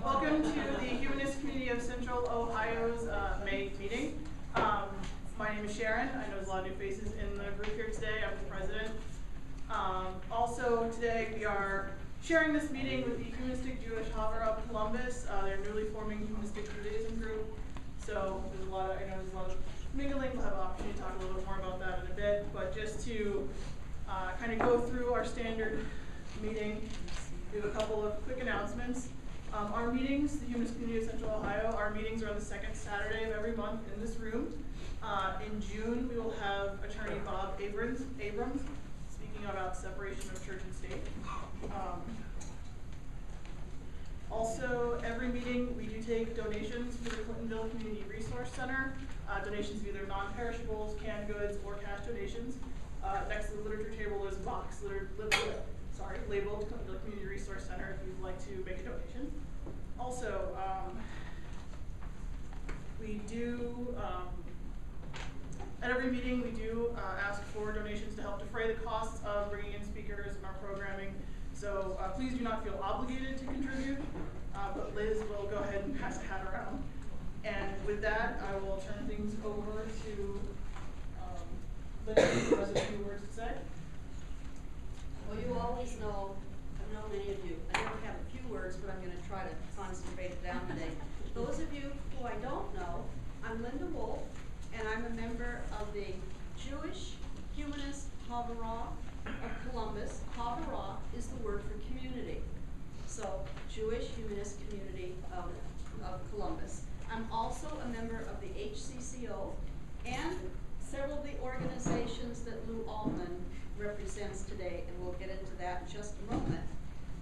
Welcome to the Humanist Community of Central Ohio's May meeting. My name is Sharon. I know there's a lot of new faces in the group here today. I'm the president. Also today we are sharing this meeting with the Humanistic Jewish Havara of Columbus. They're newly forming Humanistic Judaism group. So there's a lot of, I know there's a lot of mingling. We'll have an opportunity to talk a little bit more about that in a bit. But just to kind of go through our standard meeting, we have a couple of quick announcements. Our meetings, the Humanist Community of Central Ohio, our meetings are on the second Saturday of every month in this room. In June, we will have attorney Bob Abrams speaking about separation of church and state. Also, every meeting we do take donations for the Clintonville Community Resource Center. Donations of either non-perishables, canned goods, or cash donations. Next to the literature table is a box labeled Clintonville Community Resource Center if you'd like to make a donation. Also, we do, at every meeting we do ask for donations to help defray the costs of bringing in speakers and our programming. So please do not feel obligated to contribute, but Liz will go ahead and pass a hat around. And with that, I will turn things over to Liz, who has a few words to say. Well, you always know, I know many of you, I never have a few words, but I'm going to try to concentrate it down today. Those of you who I don't know, I'm Linda Wolf, and I'm a member of the Jewish Humanist Havara of Columbus. Havara is the word for community. So, Jewish Humanist Community of Columbus. I'm also a member of the HCCO and several of the organizations that Lou Altman represents today, and we'll get into that in just a moment.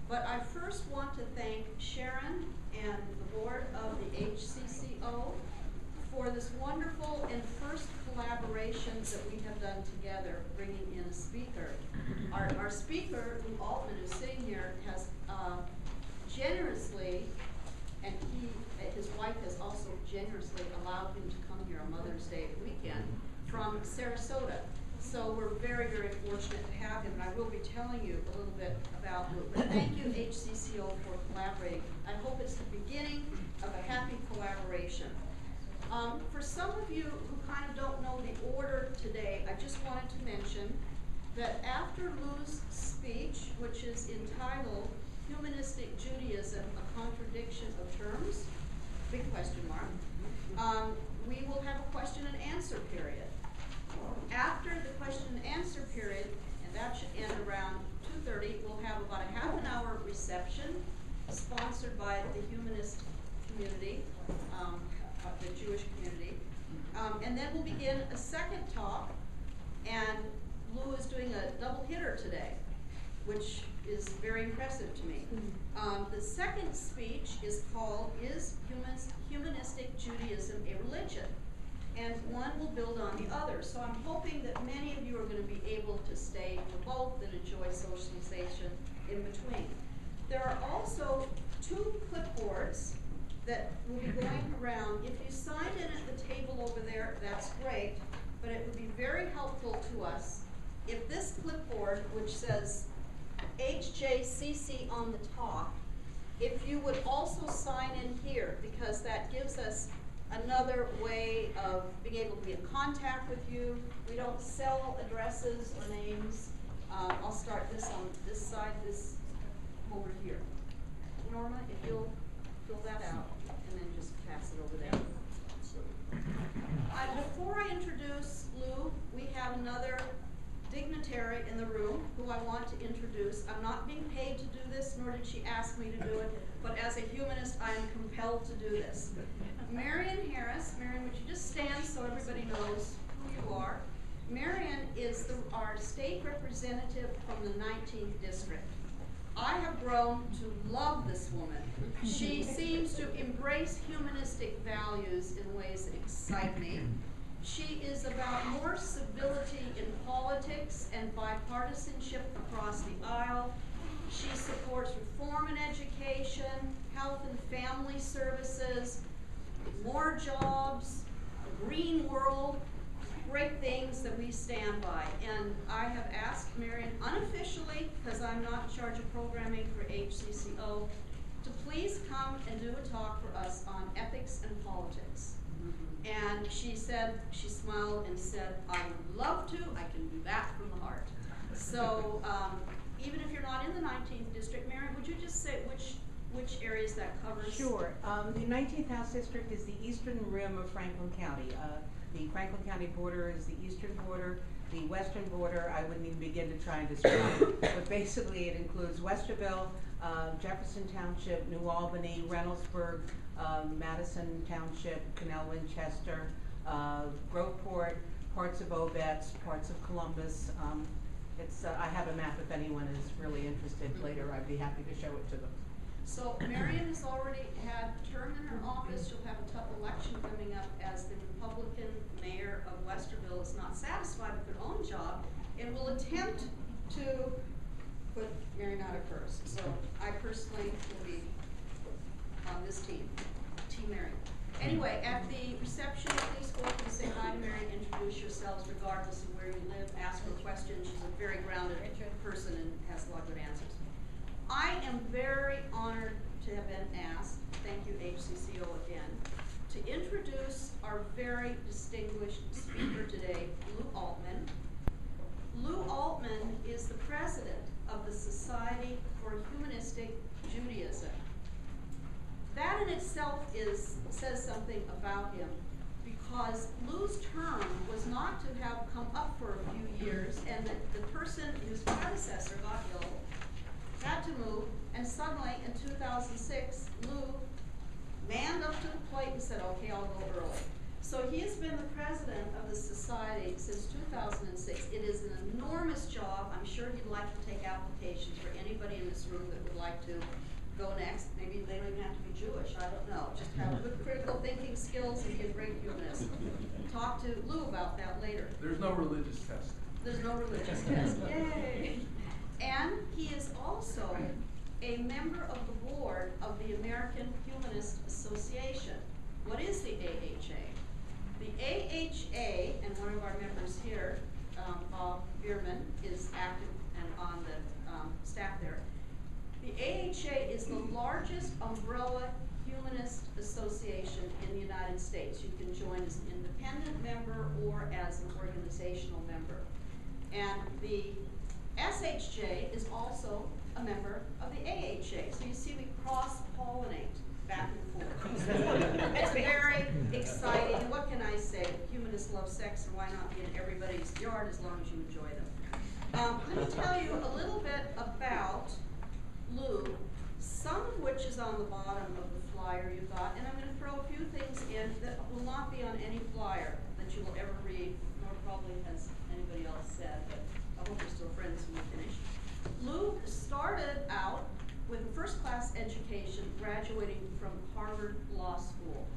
But I first want to thank Sharon and the board of the HCCO for this wonderful and first collaborations that we have done together, bringing in a speaker. Our speaker, Lou Altman, who's sitting here, has generously, and his wife has also generously allowed him to come here on Mother's Day weekend from Sarasota. So we're very, very fortunate to have him, and I will be telling you a little bit about Lou. But thank you, HCCO, for collaborating. I hope it's the beginning of a happy collaboration. For some of you who kind of don't know the order today, I just wanted to mention that after Lou's speech, which is entitled Humanistic Judaism, a Contradiction of Terms, big question mark, we will have a question and answer period. After the question and answer period, and that should end around 2:30, we'll have about a half an hour reception sponsored by the humanist community, the Jewish community. And then we'll begin a second talk, and Lou is doing a double hitter today, which is very impressive to me. The second speech is called, Is Humanistic Judaism a Religion? And one will build on the other. So I'm hoping that many of you are going to be able to stay for both and enjoy socialization in between. There are also 2 clipboards that will be going around. If you signed in at the table over there, that's great, but it would be very helpful to us if this clipboard, which says HJCC on the top, if you would also sign in here, because that gives us another way of being able to be in contact with you. We don't sell addresses or names. I'll start this on this side, this over here. Norma, if you'll fill that out and then just pass it over there. Before I introduce Lou, we have another dignitary in the room who I want to introduce. I'm not being paid to do this, nor did she ask me to do it, but as a humanist, I am compelled to do this. Marion Harris. Marion, would you just stand so everybody knows who you are? Marion is our state representative from the 19th district. I have grown to love this woman. She seems to embrace humanistic values in ways that excite me. She is about more civility in politics and bipartisanship across the aisle. She supports reform in education, health and family services, more jobs, a green world, great things that we stand by. And I have asked Marion unofficially, because I'm not in charge of programming for HCCO, to please come and do a talk for us on ethics and politics. And she said, she smiled and said, I would love to, I can do that from the heart. So even if you're not in the 19th district, Mary, would you just say which areas that covers? Sure. The 19th House District is the eastern rim of Franklin County. The Franklin County border is the eastern border. The western border, I wouldn't even begin to try and describe, but basically it includes Westerville, Jefferson Township, New Albany, Reynoldsburg, Madison Township, Canal Winchester, Groveport, parts of Obetz, parts of Columbus. I have a map if anyone is really interested later. I'd be happy to show it to them. So Marion has already had a term in her office. She'll have a tough election coming up as the Republican mayor of Westerville is not satisfied with her own job and will attempt to put Marion out of hers. So I personally will be on this team, Team Marion. Anyway, at the reception, please go up and say hi to Marion, introduce yourselves regardless of where you live, ask her questions. She's a very grounded person and has a lot of good answers. I am very honored to have been asked, thank you HCCO again, to introduce our very distinguished speaker today, Lou Altman. Lou Altman is the president of the Society for Humanistic Judaism. That in itself says something about him, because Lou's term was not to have come up for a few years, and the person, his predecessor, got ill, had to move, and suddenly in 2006, Lou manned up to the plate and said, okay, I'll go early. So he has been the president of the society since 2006. It is an enormous job. I'm sure he'd like to take applications for anybody in this room that would like to go next. Maybe they don't even have to be Jewish, I don't know. Just have good critical thinking skills and be a great humanist. Talk to Lou about that later. There's no religious test. There's no religious test. Yay! And he is also a member of the board of the American Humanist Association. What is the AHA? The AHA, and one of our members here, Bob Bierman, is active and on the staff there. The AHA is the largest umbrella humanist association in the United States. You can join as an independent member or as an organizational member. And the SHJ is also a member of the AHA. So you see we cross-pollinate back and forth. It's very exciting. What can I say? Humanists love sex, and why not be in everybody's yard as long as you enjoy them? Let me tell you a little bit about Lou, some of which is on the bottom of the flyer you got, and I'm going to throw a few things in that will not be on any flyer that you will ever read, nor probably has anybody else said, but I hope you're still friends when we finish. Lou started out with a first-class education, graduating from Harvard Law School.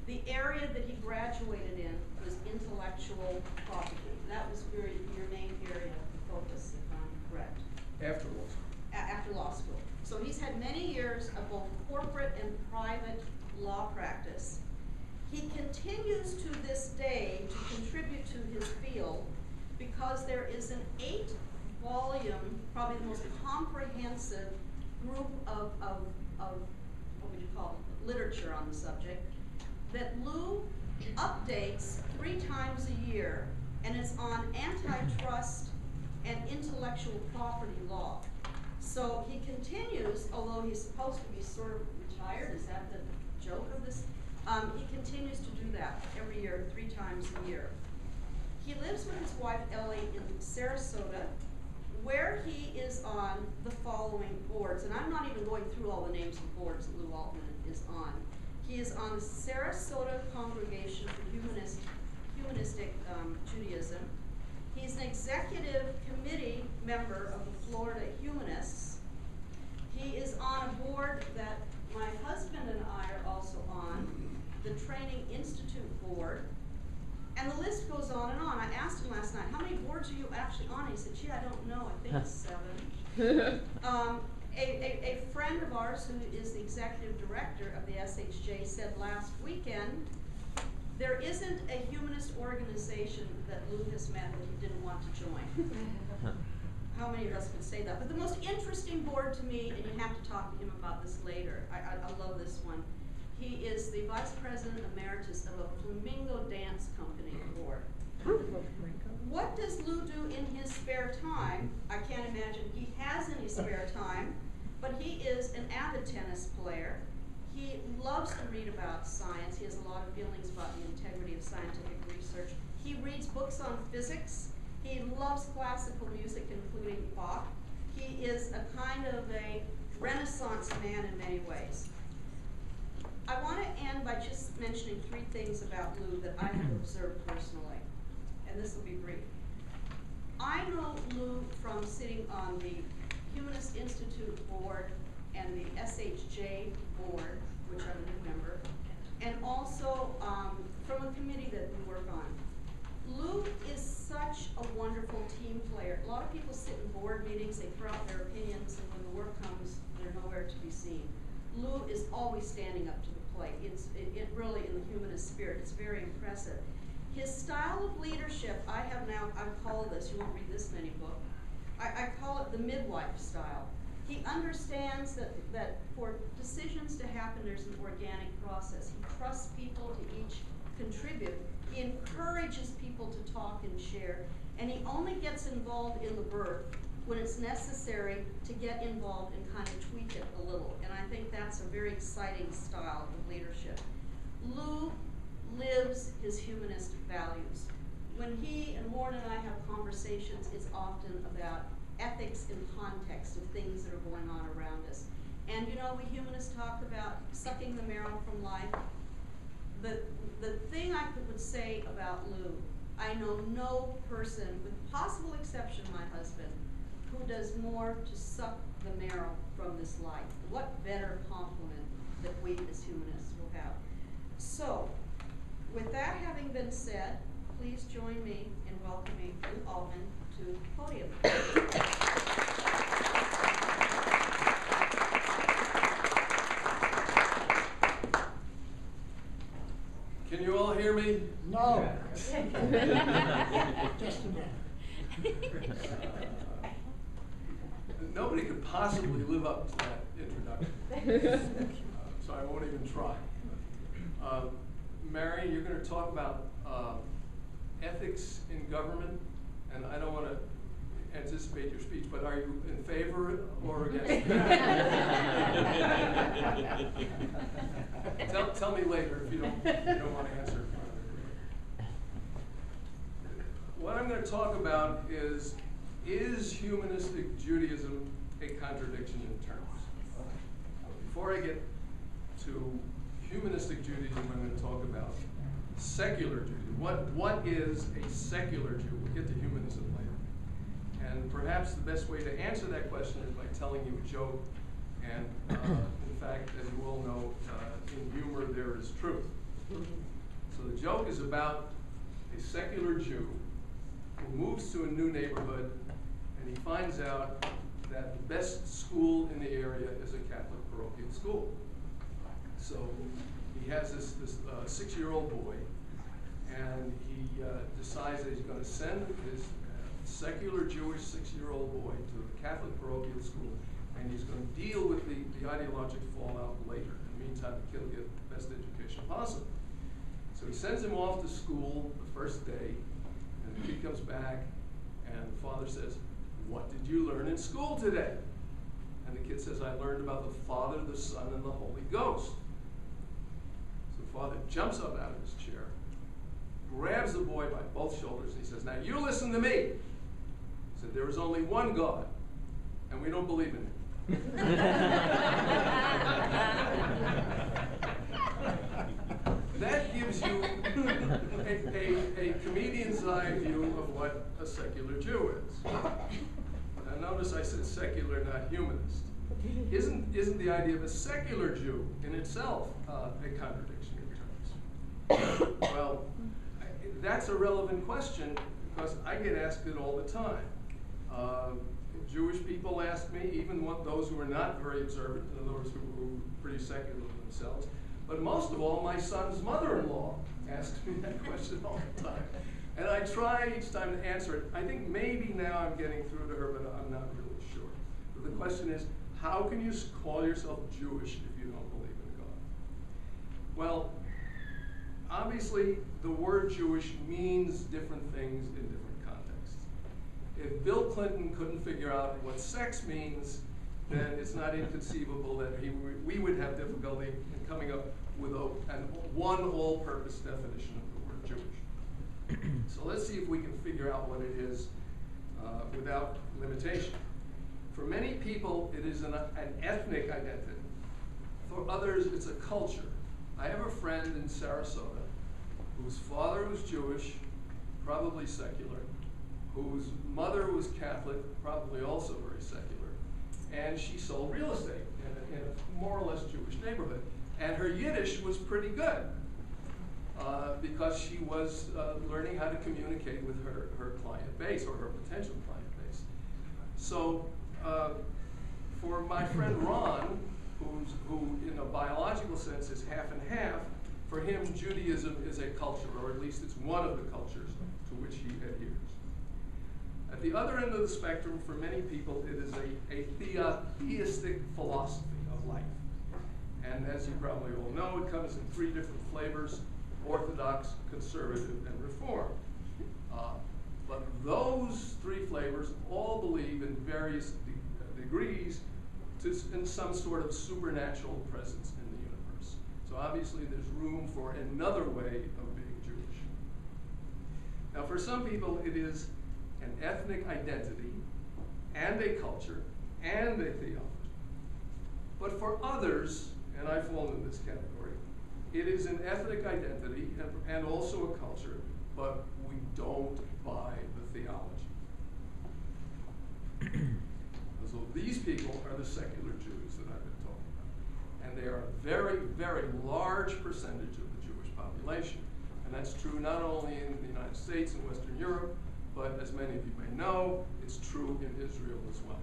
The area that he graduated in was intellectual property. That was your main area of focus, if I'm correct. After law school. After law school. So he's had many years of both corporate and private law practice. He continues to this day to contribute to his field because there is an 8-volume, probably the most comprehensive group of what would you call it, literature on the subject, that Lou updates 3 times a year, and it's on antitrust and intellectual property law. So he continues, although he's supposed to be sort of retired, is that the joke of this? He continues to do that every year, 3 times a year. He lives with his wife Ellie in Sarasota, where he is on the following boards, and I'm not even going through all the names of boards that Lou Altman is on. He is on the Sarasota Congregation for Humanistic Judaism. He's an executive committee member of the Florida Humanists. He is on a board that my husband and I are also on, the Training Institute Board. And the list goes on and on. I asked him last night, how many boards are you actually on? He said, gee, I don't know. I think it's 7. A friend of ours who is the executive director of the SHJ said last weekend, there isn't a humanist organization that Lou has met that he didn't want to join. how many of us could say that? But the most interesting board to me, and you have to talk to him about this later, I love this one. He is the Vice President Emeritus of a Flamingo Dance Company board. What does Lou do in his spare time? I can't imagine he has any spare time, but he is an avid tennis player. He loves to read about science. He has a lot of feelings about the integrity of scientific research. He reads books on physics. He loves classical music, including Bach. He is a kind of a Renaissance man in many ways. I want to end by just mentioning 3 things about Lou that I have observed personally, and this will be brief. I know Lou from sitting on the Humanist Institute board and the SHJ board, which I'm a new member, and also from a committee that we work on. Lou is such a wonderful team player. A lot of people sit in board meetings, they throw out their opinions, and when the work comes, they're nowhere to be seen. Lou is always standing up to the plate. It really, in the humanist spirit, it's very impressive. His style of leadership, I've called this, you won't read this many book, I call it the midwife style. He understands that for decisions to happen, there's an organic process. He trusts people to each contribute. He encourages people to talk and share, and he only gets involved in the birth when it's necessary to get involved and kind of tweak it a little. And I think that's a very exciting style of leadership. Lou lives his humanist values. When he and Warren and I have conversations, it's often about ethics in context of things that are going on around us. And you know, we humanists talk about sucking the marrow from life. The thing I would say about Lou, I know no person, with possible exception my husband, who does more to suck the marrow from this life. What better compliment that we as humanists will have. So, with that having been said, please join me in welcoming Lou Altman to the podium. Can you all hear me? No. Just a minute. Nobody could possibly live up to that introduction, so I won't even try. Mary, you're going to talk about ethics in government, and I don't want to anticipate your speech, but are you in favor or against? Tell me later if you don't want to answer. What I'm going to talk about is humanistic Judaism a contradiction in terms? Before I get to humanistic Judaism, I'm going to talk about secular Judaism. What is a secular Jew? We'll get to humanism later. And perhaps the best way to answer that question is by telling you a joke. And in fact, as you all know, in humor there is truth. So the joke is about a secular Jew who moves to a new neighborhood, and he finds out that the best school in the area is a Catholic parochial school. So he has this 6-year-old boy, and he decides that he's going to send his secular Jewish 6-year-old boy to the Catholic parochial school, and he's going to deal with the ideological fallout later. In the meantime, the kid will get the best education possible. So he sends him off to school the first day, and the kid comes back, and the father says, "What did you learn in school today?" And the kid says, "I learned about the Father, the Son, and the Holy Ghost." So the father jumps up out of his chair, grabs the boy by both shoulders, and he says, "Now you listen to me." He said, "There is only one God, and we don't believe in him." That gives you a comedian's eye view of what a secular Jew is. Now notice I said secular, not humanist. Isn't the idea of a secular Jew in itself a contradiction in terms? Well, that's a relevant question because I get asked it all the time. Jewish people ask me, even those who are not very observant, and those who are pretty secular themselves, but most of all, my son's mother-in-law asks me that question all the time. And I try each time to answer it, I think maybe now I'm getting through to her, but I'm not really sure. But the question is, how can you call yourself Jewish if you don't believe in God? Well, obviously, the word Jewish means different things in different contexts. If Bill Clinton couldn't figure out what sex means, then it's not inconceivable that we would have difficulty in coming up with one all-purpose definition of the word Jewish. So let's see if we can figure out what it is without limitation. For many people, it is an ethnic identity. For others, it's a culture. I have a friend in Sarasota whose father was Jewish, probably secular, whose mother was Catholic, probably also very secular, and she sold real estate in a more or less Jewish neighborhood. And her Yiddish was pretty good because she was learning how to communicate with her client base or her potential client base. So for my friend Ron, who in a biological sense is half and half, for him Judaism is a culture, or at least it's one of the cultures to which he adheres. At the other end of the spectrum, for many people, it is a theistic philosophy of life. And as you probably all know, it comes in 3 different flavors: Orthodox, Conservative, and Reform. But those 3 flavors all believe in various degrees in some sort of supernatural presence in the universe. So obviously there's room for another way of being Jewish. Now for some people it is an ethnic identity and a culture and a theology. But for others, and I fall into this category, it is an ethnic identity and also a culture, but we don't buy the theology. So these people are the secular Jews that I've been talking about. And they are a very, very large percentage of the Jewish population. And that's true not only in the United States and Western Europe, but as many of you may know, it's true in Israel as well.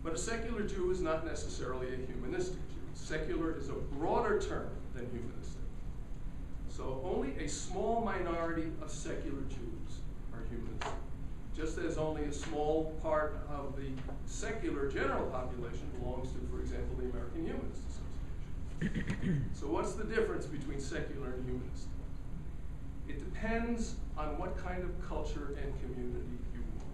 But a secular Jew is not necessarily a humanistic Jew. Secular is a broader term than humanistic. So only a small minority of secular Jews are humanistic, just as only a small part of the secular general population belongs to, for example, the American Humanist Association. So what's the difference between secular and humanist? It depends on what kind of culture and community you want.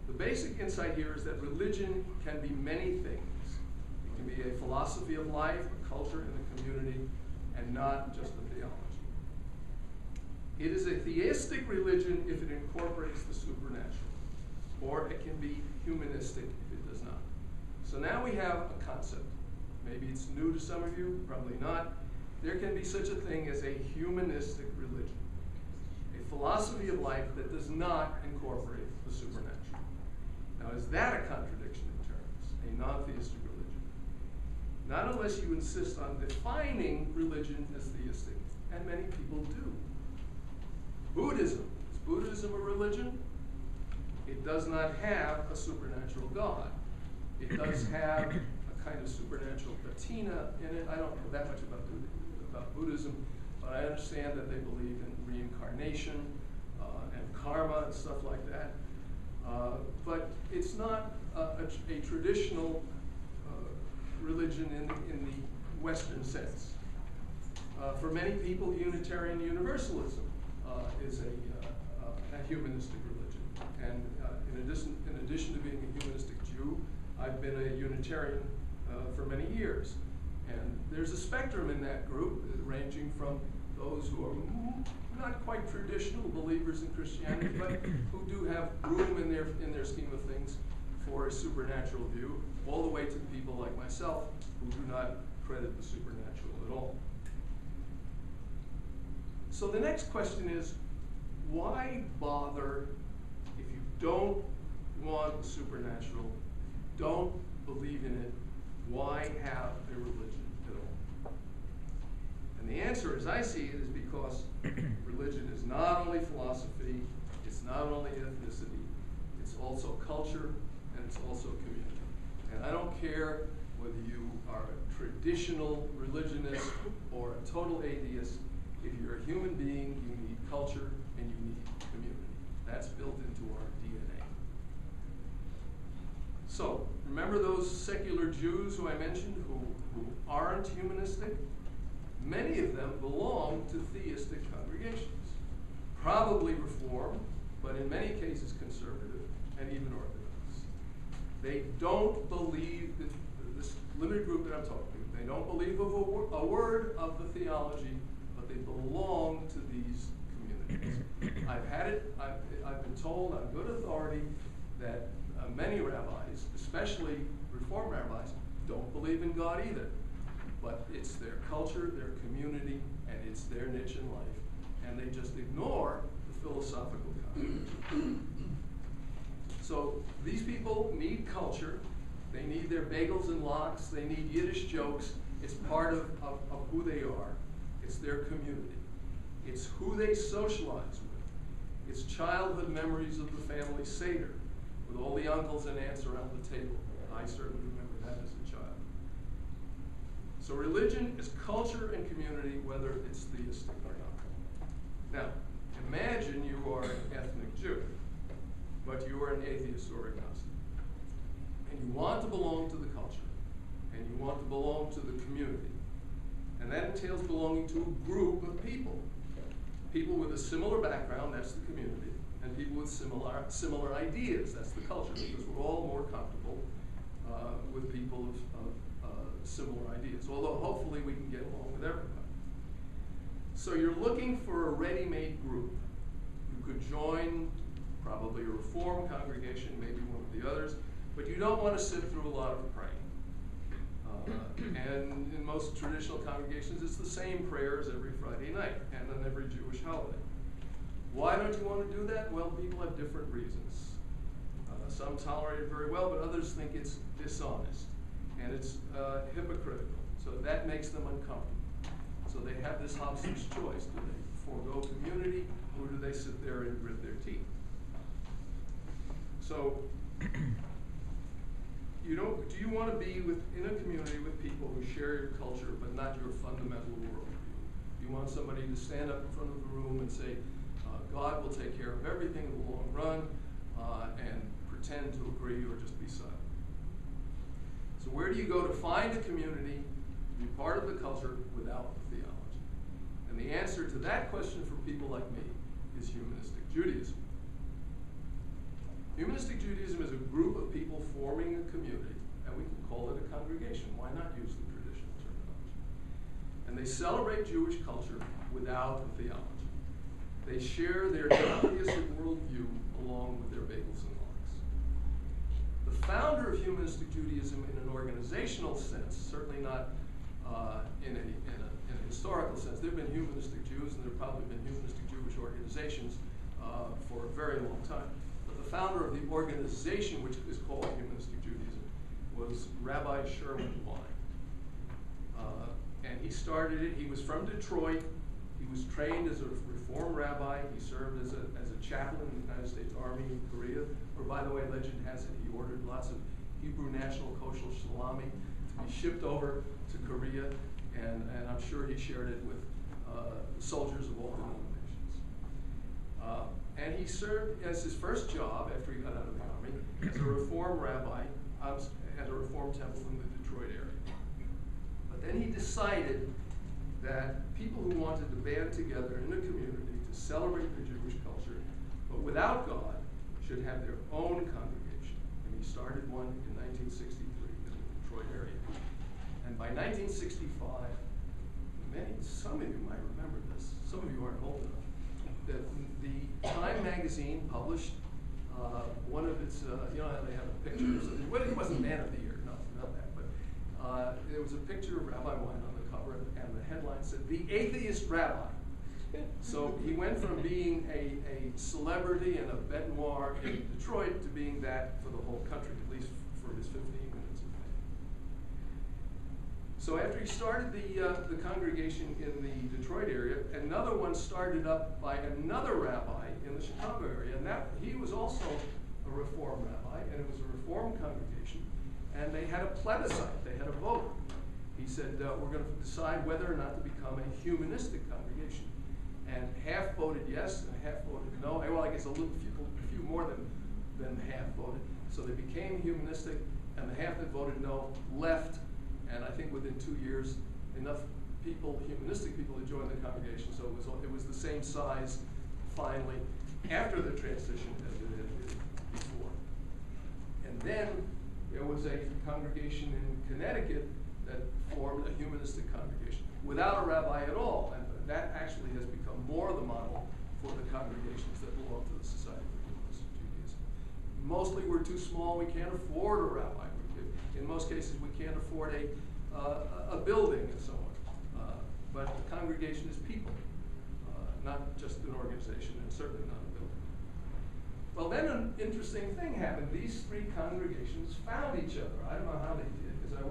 The basic insight here is that religion can be many things. It can be a philosophy of life, a culture, and a community, and not just a theology. It is a theistic religion if it incorporates the supernatural, or it can be humanistic if it does not. So now we have a concept. Maybe it's new to some of you, probably not. There can be such a thing as a humanistic religion, a philosophy of life that does not incorporate the supernatural. Now, is that a contradiction in terms, a non-theistic religion? Not unless you insist on defining religion as theistic, and many people do. Buddhism. Is Buddhism a religion? It does not have a supernatural God. It does have a kind of supernatural patina in it. I don't know that much about Buddhism, but I understand that they believe in reincarnation and karma and stuff like that. But it's not a traditional religion in the Western sense. For many people, Unitarian Universalism is a humanistic religion. And in addition to being a humanistic Jew, I've been a Unitarian for many years. And there's a spectrum in that group, ranging from those who are not quite traditional believers in Christianity, but who do have room in their scheme of things for a supernatural view, all the way to people like myself who do not credit the supernatural at all. So the next question is, why bother if you don't want the supernatural, if you don't believe in it? Why have a religion at all? And the answer, as I see it, is because religion is not only philosophy, it's not only ethnicity, it's also culture, and it's also community. And I don't care whether you are a traditional religionist or a total atheist. If you're a culture and you need community. That's built into our DNA. So, remember those secular Jews who I mentioned who aren't humanistic? Many of them belong to theistic congregations. Probably Reform, but in many cases conservative and even Orthodox. They don't believe, this limited group that I'm talking to, they don't believe of a word of the theology, but they belong to these communities. I've been told on good authority that many rabbis, especially Reform rabbis, don't believe in God either. But it's their culture, their community, and it's their niche in life. And they just ignore the philosophical content. So these people need culture. They need their bagels and lox. They need Yiddish jokes. It's part of who they are. It's their community. It's who they socialize with. It's childhood memories of the family Seder, with all the uncles and aunts around the table. I certainly remember that as a child. So religion is culture and community, whether it's theistic or not. Now, imagine you are an ethnic Jew, but you are an atheist or agnostic. And you want to belong to the culture, and you want to belong to the community. And that entails belonging to a group of people. People with a similar background, that's the community, and people with similar ideas, that's the culture, because we're all more comfortable with people of similar ideas, although hopefully we can get along with everybody. So you're looking for a ready-made group. You could join probably a Reform congregation, maybe one of the others, but you don't want to sit through a lot of praying. And in most traditional congregations, it's the same prayers every Friday night and on every Jewish holiday. Why don't you want to do that? Well, people have different reasons. Some tolerate it very well, but others think it's dishonest and it's hypocritical. So that makes them uncomfortable. So they have this hostage choice. Do they forego community, or do they sit there and grit their teeth? So, do you want to be in a community with people who share your culture but not your fundamental worldview? Do you want somebody to stand up in front of the room and say, God will take care of everything in the long run, and pretend to agree or just be silent? So where do you go to find a community, to be part of the culture without the theology? And the answer to that question for people like me is Humanistic Judaism. Humanistic Judaism is a group of people forming a community, and we can call it a congregation. Why not use the traditional terminology? And they celebrate Jewish culture without the theology. They share their non-theistic worldview along with their bagels and lox. The founder of Humanistic Judaism in an organizational sense, certainly not in a historical sense. There have been humanistic Jews, and there have probably been humanistic Jewish organizations for a very long time. But the founder of the organization, which is called Humanistic Judaism, was Rabbi Sherman Wein. And he started it. He was from Detroit. He was trained as a Reform rabbi. He served as a chaplain in the United States Army in Korea, where, by the way, legend has it, he ordered lots of Hebrew National Kosher salami to be shipped over to Korea, and I'm sure he shared it with soldiers of all denominations. And he served as his first job after he got out of the Army as a Reform rabbi at a Reform temple in the Detroit area. But then he decided that people who wanted to band together in a community to celebrate their Jewish culture, but without God, should have their own congregation. And he started one in 1963 in the Detroit area. And by 1965, some of you might remember this, some of you aren't old enough, that the Time magazine published one of its, you know how they have a picture, well, it wasn't Man of the Year, no, not that, but there was a picture of Rabbi Wein on the cover, and the headline said, "The Atheist Rabbi." So he went from being a celebrity and a bête noire in Detroit to being that for the whole country, at least for his 15 minutes of fame. So after he started the congregation in the Detroit area, another one started up by another rabbi in the Chicago area, and he was also a Reform rabbi, and it was a Reform congregation, and they had a plebiscite, they had a vote. He said, we're going to decide whether or not to become a humanistic congregation. And half voted yes, yes, and half voted no. Well, I guess a few more than half voted. So they became humanistic, and the half that voted no left, and I think within 2 years, enough people, humanistic people, to join the congregation. So it was the same size finally after the transition as it had been before. And then there was a congregation in Connecticut that formed a humanistic congregation without a rabbi at all, and that actually has become more the model for the congregations that belong to the Society for Humanistic Judaism. Mostly we're too small, we can't afford a rabbi. In most cases, we can't afford a building and so on. But the congregation is people, not just an organization, and certainly not a building. Well, then an interesting thing happened. These three congregations found each other. I don't know how they did, because I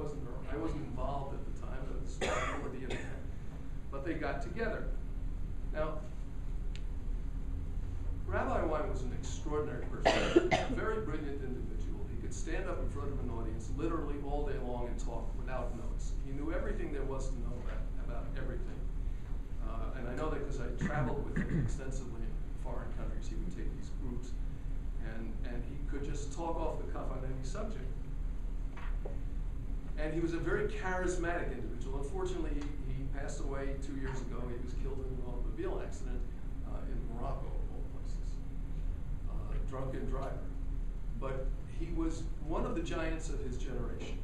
wasn't involved at the time, but it's before the internet. But they got together. Now, Rabbi Wein was an extraordinary person, a very brilliant individual. He could stand up in front of an audience literally all day long and talk without notes. He knew everything there was to know about everything. And I know that because I traveled with him extensively in foreign countries. He would take these groups, and he could just talk off the cuff on any subject. And he was a very charismatic individual. Unfortunately, he passed away 2 years ago. He was killed in an automobile accident in Morocco, of all places. Drunken driver. But he was one of the giants of his generation.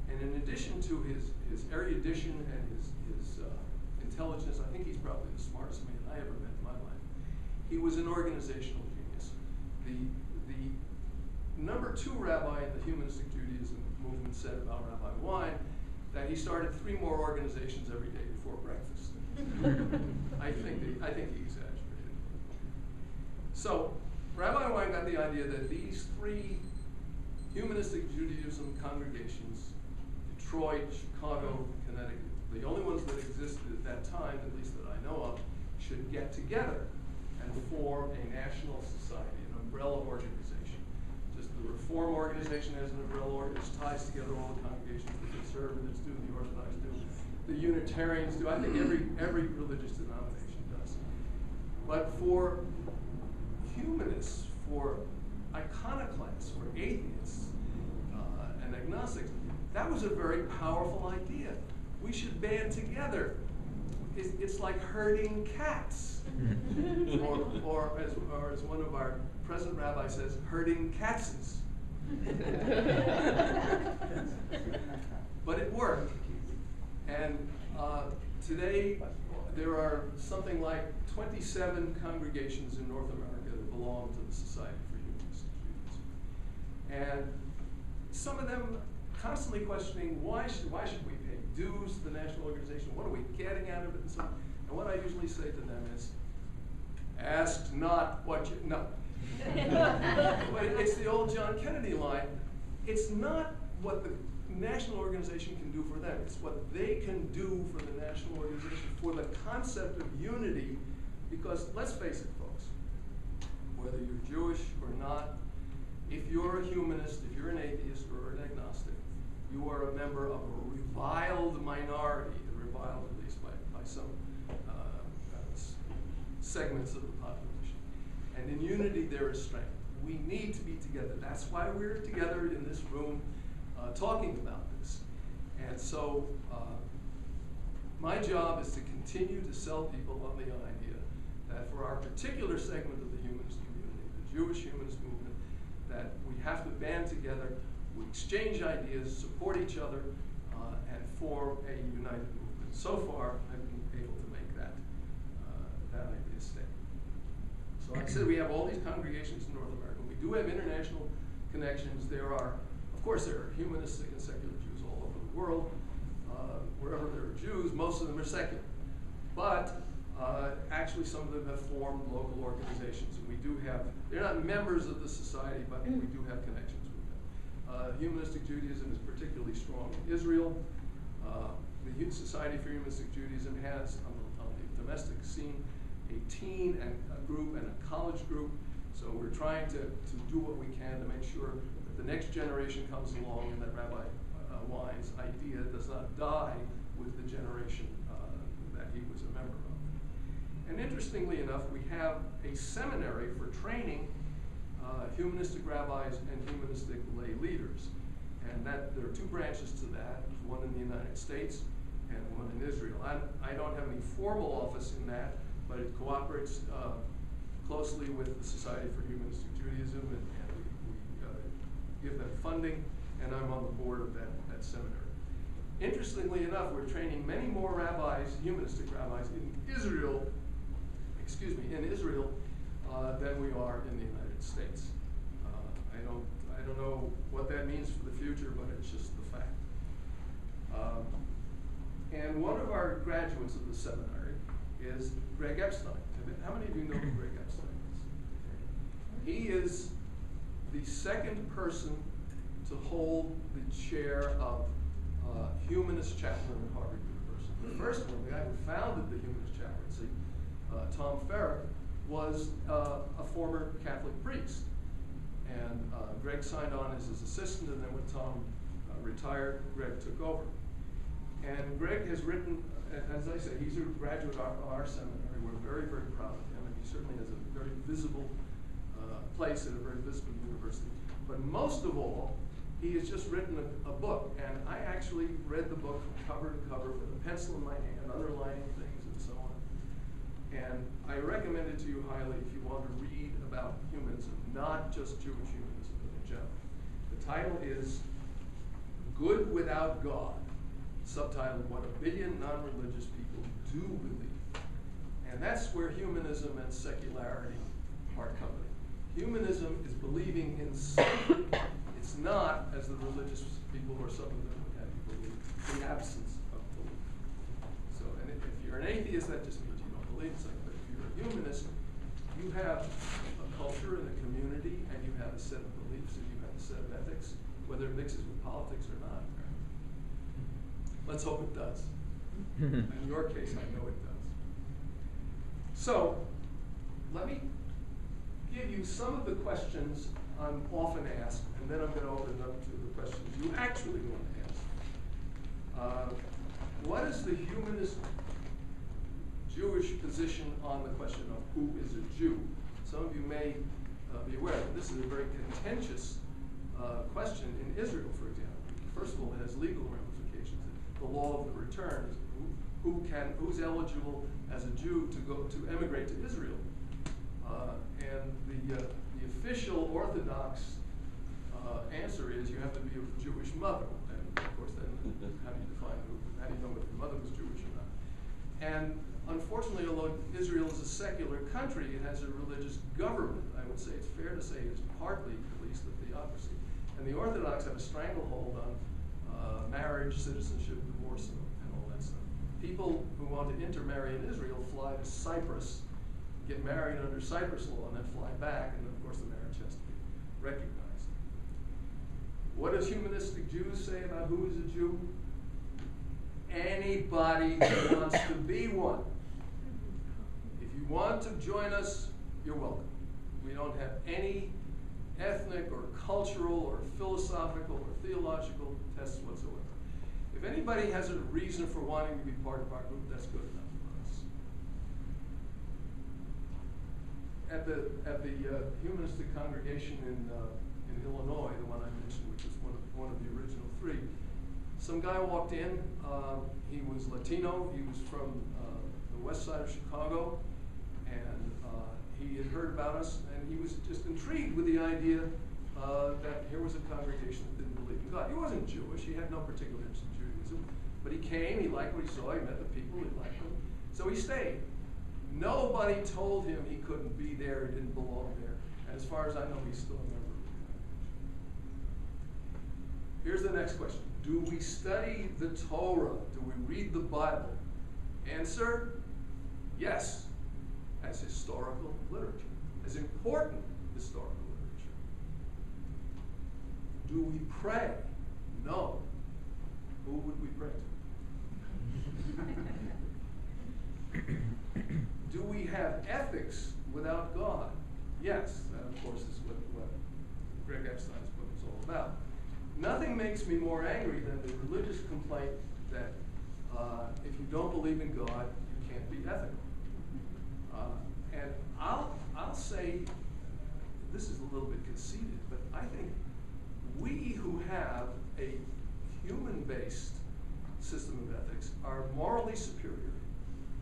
And in addition to his erudition and his intelligence, I think he's probably the smartest man I ever met in my life. He was an organizational genius. The number 2 rabbi in the Humanistic Judaism movement said about Rabbi Wein that he started 3 more organizations every day before breakfast. I think he exaggerated. So Rabbi Wein got the idea that these 3 Humanistic Judaism congregations, Detroit, Chicago, Connecticut, the only ones that existed at that time, at least that I know of, should get together and form a national society, an umbrella organization. Just the Reform organization has an umbrella organization, ties together all the congregations. The Conservatives do, the Orthodox do, the Unitarians do. I think every religious denomination does. But for humanists, for iconoclasts, for atheists, and agnostics, that was a very powerful idea. We should band together. It's like herding cats. or as one of our present rabbis says, herding catses. But it worked. And today there are something like 27 congregations in North America that belong to the Society for Humanistic Judaism. And some of them constantly questioning why should we pay dues to the national organization? What are we getting out of it? And what I usually say to them is, ask not what you know. But it's the old John Kennedy line. It's not what the national organization can do for them. It's what they can do for the national organization, for the concept of unity. Because let's face it, folks, whether you're Jewish or not, if you're a humanist, if you're an atheist or an agnostic, you are a member of a reviled minority, reviled at least by some segments of the population. And in unity there is strength. We need to be together. That's why we're together in this room talking about this. And so my job is to continue to sell people on the idea that for our particular segment of the humanist community, the Jewish humanist movement, that we have to band together, we exchange ideas, support each other, and form a united movement. So far, I've been able to make that idea stay. So like I said, we have all these congregations in North America. We do have international connections. There are humanistic and secular Jews all over the world. Wherever there are Jews, most of them are secular. But actually some of them have formed local organizations. And we do have, they're not members of the society, but we do have connections with them. Humanistic Judaism is particularly strong in Israel. The Society for Humanistic Judaism has, on the domestic scene, a teen and a group and a college group. So we're trying to do what we can to make sure that the next generation comes along and that Rabbi Wein's idea does not die with the generation that he was a member of. And interestingly enough, we have a seminary for training humanistic rabbis and humanistic lay leaders. And that there are two branches to that, one in the United States and one in Israel. I don't have any formal office in that, but it cooperates closely with the Society for Humanistic Judaism, and we give them funding, and I'm on the board of that seminary. Interestingly enough, we're training many more rabbis, humanistic rabbis, in Israel, than we are in the United States. I don't know what that means for the future, but it's just the fact. And one of our graduates of the seminary is Greg Epstein. How many of you know who Greg Epstein is? He is the second person to hold the chair of Humanist chaplain at Harvard University. The first one, the guy who founded the Humanist chaplaincy, Tom Ferrick, was a former Catholic priest. And Greg signed on as his assistant, and then when Tom retired, Greg took over. And Greg has written, as I say, he's a graduate of our seminary. We're very, very proud of him, and he certainly has a very visible place at a very visible university. But most of all, he has just written a book, and I actually read the book from cover to cover with a pencil in my hand, underlining things and so on. And I recommend it to you highly if you want to read about humanism, not just Jewish humanism, but in general. The title is Good Without God, subtitled What a Billion Non-Religious People Do Believe. And that's where humanism and secularity part company. Humanism is believing in something. It's not, as the religious people or some of them would have you believe, the absence of belief. So, and if you're an atheist, that just means you don't believe something. But if you're a humanist, you have a culture and a community, and you have a set of beliefs, and you have a set of ethics, whether it mixes with politics or not. Let's hope it does. In your case, I know it does. So, let me give you some of the questions I'm often asked, and then I'm going to open it up to the questions you actually want to ask. What is the humanist Jewish position on the question of who is a Jew? Some of you may be aware that this is a very contentious question in Israel, for example. First of all, it has legal ramifications. The law of the return is who's eligible as a Jew to emigrate to Israel. And the official Orthodox answer is you have to be of Jewish mother. And of course, then how do you define how do you know whether your mother was Jewish or not? And unfortunately, although Israel is a secular country, it has a religious government. I would say it's fair to say it's partly, at least, a theocracy. And the Orthodox have a stranglehold on marriage, citizenship, divorce, and all that stuff. People who want to intermarry in Israel fly to Cyprus, get married under Cyprus law, and then fly back, and of course the marriage has to be recognized. What does humanistic Jews say about who is a Jew? Anybody who wants to be one. If you want to join us, you're welcome. We don't have any ethnic or cultural or philosophical or theological tests whatsoever. If anybody has a reason for wanting to be part of our group, that's good enough for us. At the Humanistic congregation in Illinois, the one I mentioned, which was one of the original three, some guy walked in. He was Latino. He was from the west side of Chicago, and he had heard about us, and he was just intrigued with the idea that here was a congregation that didn't believe in God. He wasn't Jewish. He had no particular interest in Judaism, but he came. He liked what he saw. He met the people. He liked them, so he stayed. Nobody told him he couldn't be there. He didn't belong there. And as far as I know, he's still a member of the congregation. Here's the next question. Do we study the Torah? Do we read the Bible? Answer, yes, as historical literature, as important historical literature. Do we pray? No. Who would we pray to? Do we have ethics without God? Yes. That, of course, is what Greg Epstein's book is all about. Nothing makes me more angry than the religious complaint that if you don't believe in God, you can't be ethical. this is a little bit conceited, but I think we who have a human-based system of ethics are morally superior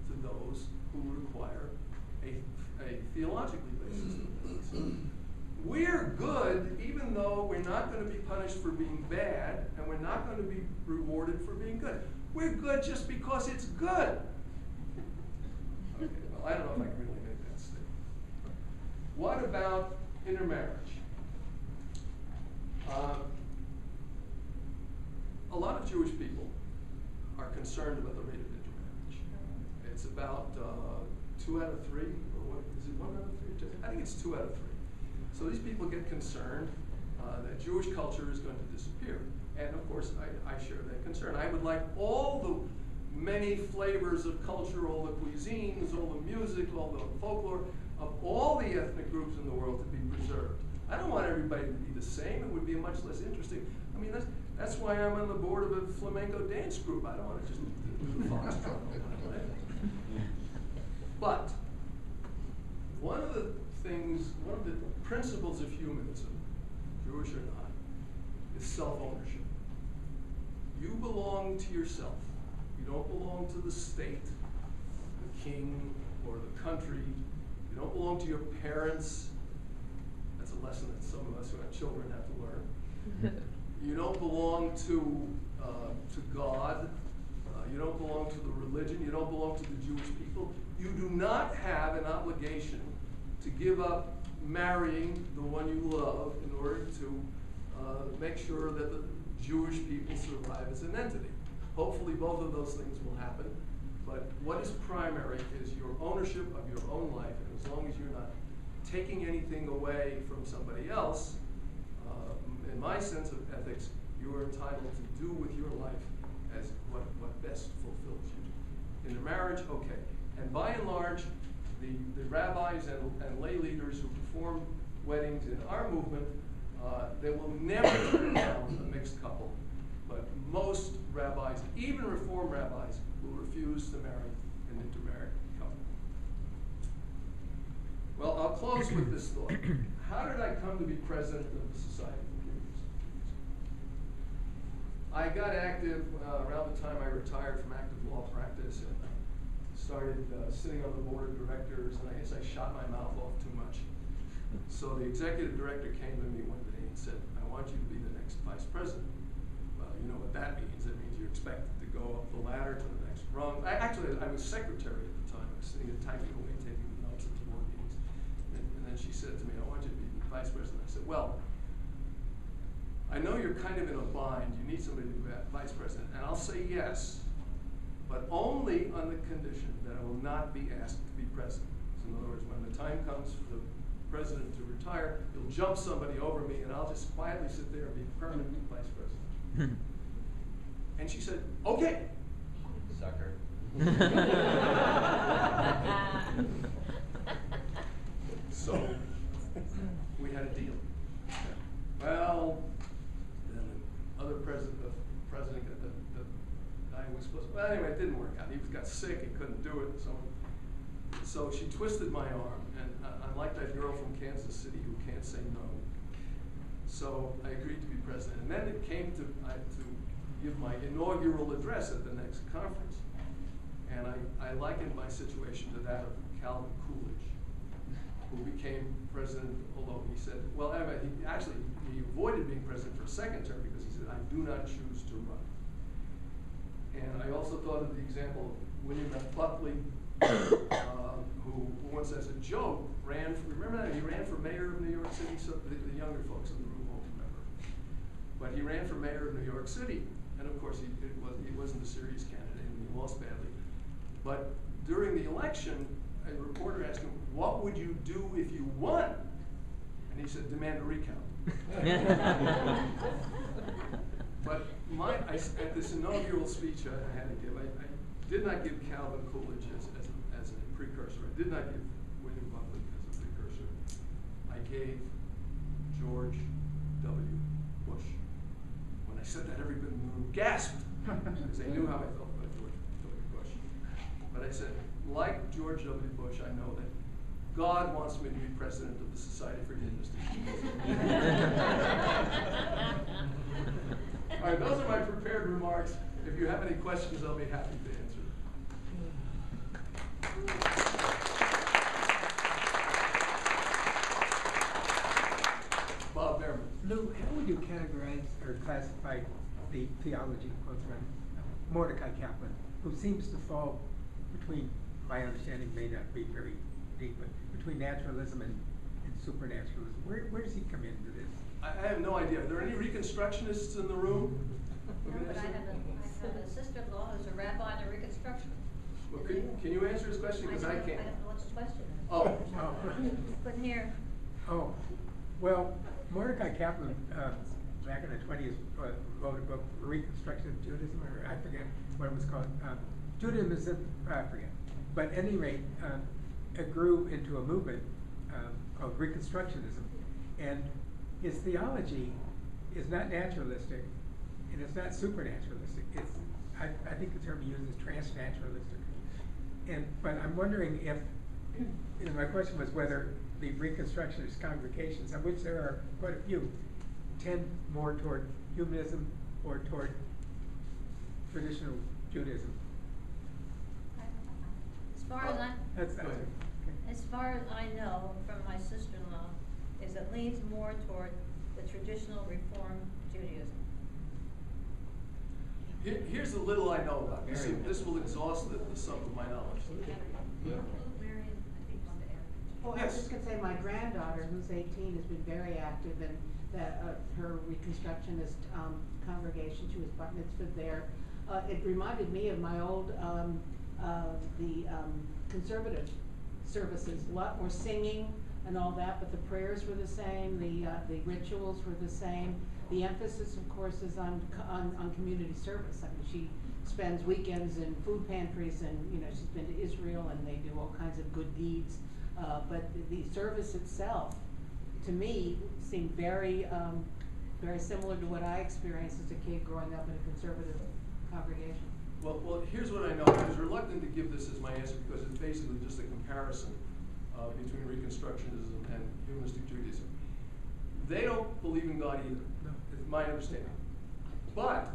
to those who require a theologically based system of ethics. We're good even though we're not going to be punished for being bad, and we're not going to be rewarded for being good. We're good just because it's good. Okay, well, I don't know if I can really make that statement. What about intermarriage? A lot of Jewish people are concerned about the rate of intermarriage. It's about 2 out of 3, or what is it, 1 out of 3? I think it's 2 out of 3. So these people get concerned that Jewish culture is going to disappear. And of course, I share that concern. I would like all the many flavors of culture, all the cuisines, all the music, all the folklore of all the ethnic groups in the world to be preserved. I don't want everybody to be the same. It would be much less interesting. I mean, that's why I'm on the board of a flamenco dance group. I don't want to just do the foxtrot. But one of the principles of humanism, Jewish or not, is self-ownership. You belong to yourself. You don't belong to the state, the king, or the country. You don't belong to your parents. That's a lesson that some of us who have children have to learn. You don't belong to God. You don't belong to the religion. You don't belong to the Jewish people. You do not have an obligation to give up marrying the one you love in order to make sure that the Jewish people survive as an entity. Hopefully both of those things will happen, but what is primary is your ownership of your own life, and as long as you're not taking anything away from somebody else, in my sense of ethics, you are entitled to do with your life as what best fulfills you. In the marriage, okay. And by and large, the rabbis and lay leaders who perform weddings in our movement, they will never turn down a mixed couple. But most rabbis, even Reform rabbis, will refuse to marry an intermarried couple. Well, I'll close with this thought. How did I come to be president of the Society for Community Studies? I got active around the time I retired from active law practice, and started sitting on the board of directors, and I guess I shot my mouth off too much. So the executive director came to me one day and said, I want you to be the next vice president. Well, you know what that means. It means you're expected to go up the ladder to the next rung. Actually, I was secretary at the time. I was sitting and typing away, taking the notes at the board meetings. And then she said to me, I want you to be the vice president. I said, well, I know you're kind of in a bind. You need somebody to be vice president. And I'll say yes, but only on the condition that I will not be asked to be president. So in other words, when the time comes for the president to retire, you'll jump somebody over me, and I'll just quietly sit there and be permanent vice president. And she said, okay. Sucker. So we had a deal. Well, then the other president, the guy who was supposed to, well, anyway, it didn't work out. He got sick, he couldn't do it. So she twisted my arm, and I'm like that girl from Kansas City who can't say no. So I agreed to be president. And then it came to give my inaugural address at the next conference. And I likened my situation to that of Calvin Coolidge, who became president, although he said, well, anyway, he avoided being president for a second term because he said, I do not choose to run. And I also thought of the example of William F. Buckley, who once as a joke remember that? He ran for mayor of New York City, so the younger folks in the room won't remember. But he ran for mayor of New York City, and of course he wasn't a serious candidate, and he lost badly. But during the election, a reporter asked him, what would you do if you won? And he said, demand a recount. But at this inaugural speech I had to give, I did not give Calvin Coolidge as a precursor. I did not give William Buckley as a precursor. I gave George W. Bush. When I said that, everybody in the room gasped because they knew how I felt about George W. Bush. But I said, like George W. Bush, I know that God wants me to be president of the Society for Humanistic Judaism. All right, those are my prepared remarks. If you have any questions, I'll be happy to answer. Bob Behrman. Lou, how would you categorize or classify the theology of Mordecai Kaplan, who seems to fall between, my understanding may not be very deep, but between naturalism and supernaturalism? Where does he come into this? I have no idea. Are there any Reconstructionists in the room? No, but I have a sister-in-law who's a rabbi and a Reconstructionist. Well, can you answer his question? Because I can't. I don't know what his question is. Oh. Couldn't hear. Oh, well, Mordecai Kaplan, back in the 20s, wrote a book, Reconstruction of Judaism, or I forget what it was called. Judaism, I forget. But at any rate, it grew into a movement called Reconstructionism. And his theology is not naturalistic, and it's not supernaturalistic. It's, I think the term he uses is transnaturalistic. But I'm wondering if, my question was whether the Reconstructionist congregations, of which there are quite a few, tend more toward humanism or toward traditional Judaism. As far as That's Go ahead. okay. as far as I know from my sister-in-law, is it leans more toward the traditional Reform Judaism. Here's a little I know about this. This will exhaust the sum of my knowledge. Marion, I think, wanted to add. Well, I was Yes. just gonna say, my granddaughter, who's 18, has been very active in her Reconstructionist congregation. She was bar mitzvahed there. It reminded me of my old, conservative services, a lot more singing and all that, but the prayers were the same, the rituals were the same. The emphasis, of course, is on community service. I mean, she spends weekends in food pantries, and she's been to Israel, and they do all kinds of good deeds. But the service itself, to me, seemed very, very similar to what I experienced as a kid growing up in a conservative congregation. Well, here's what I know. I was reluctant to give this as my answer because it's basically just a comparison between Reconstructionism and Humanistic Judaism. They don't believe in God either. No. It's my understanding. But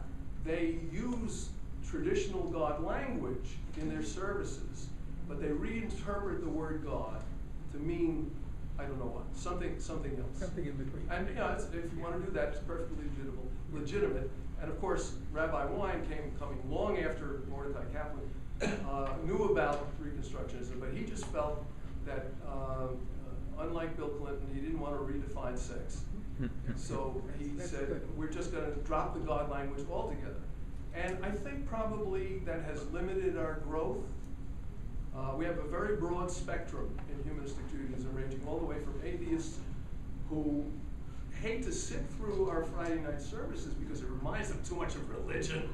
they use traditional God language in their services, but they reinterpret the word God to mean, I don't know what, something else. Something in between. And if you want to do that, it's perfectly legitimate. And of course, Rabbi Wein coming long after Mordecai Kaplan knew about Reconstructionism, but he just felt that unlike Bill Clinton, he didn't want to redefine sex. So he That's said, good. we're just going to drop the God language altogether. And I think probably that has limited our growth. We have a very broad spectrum in Humanistic Judaism, ranging all the way from atheists who hate to sit through our Friday night services because it reminds them too much of religion.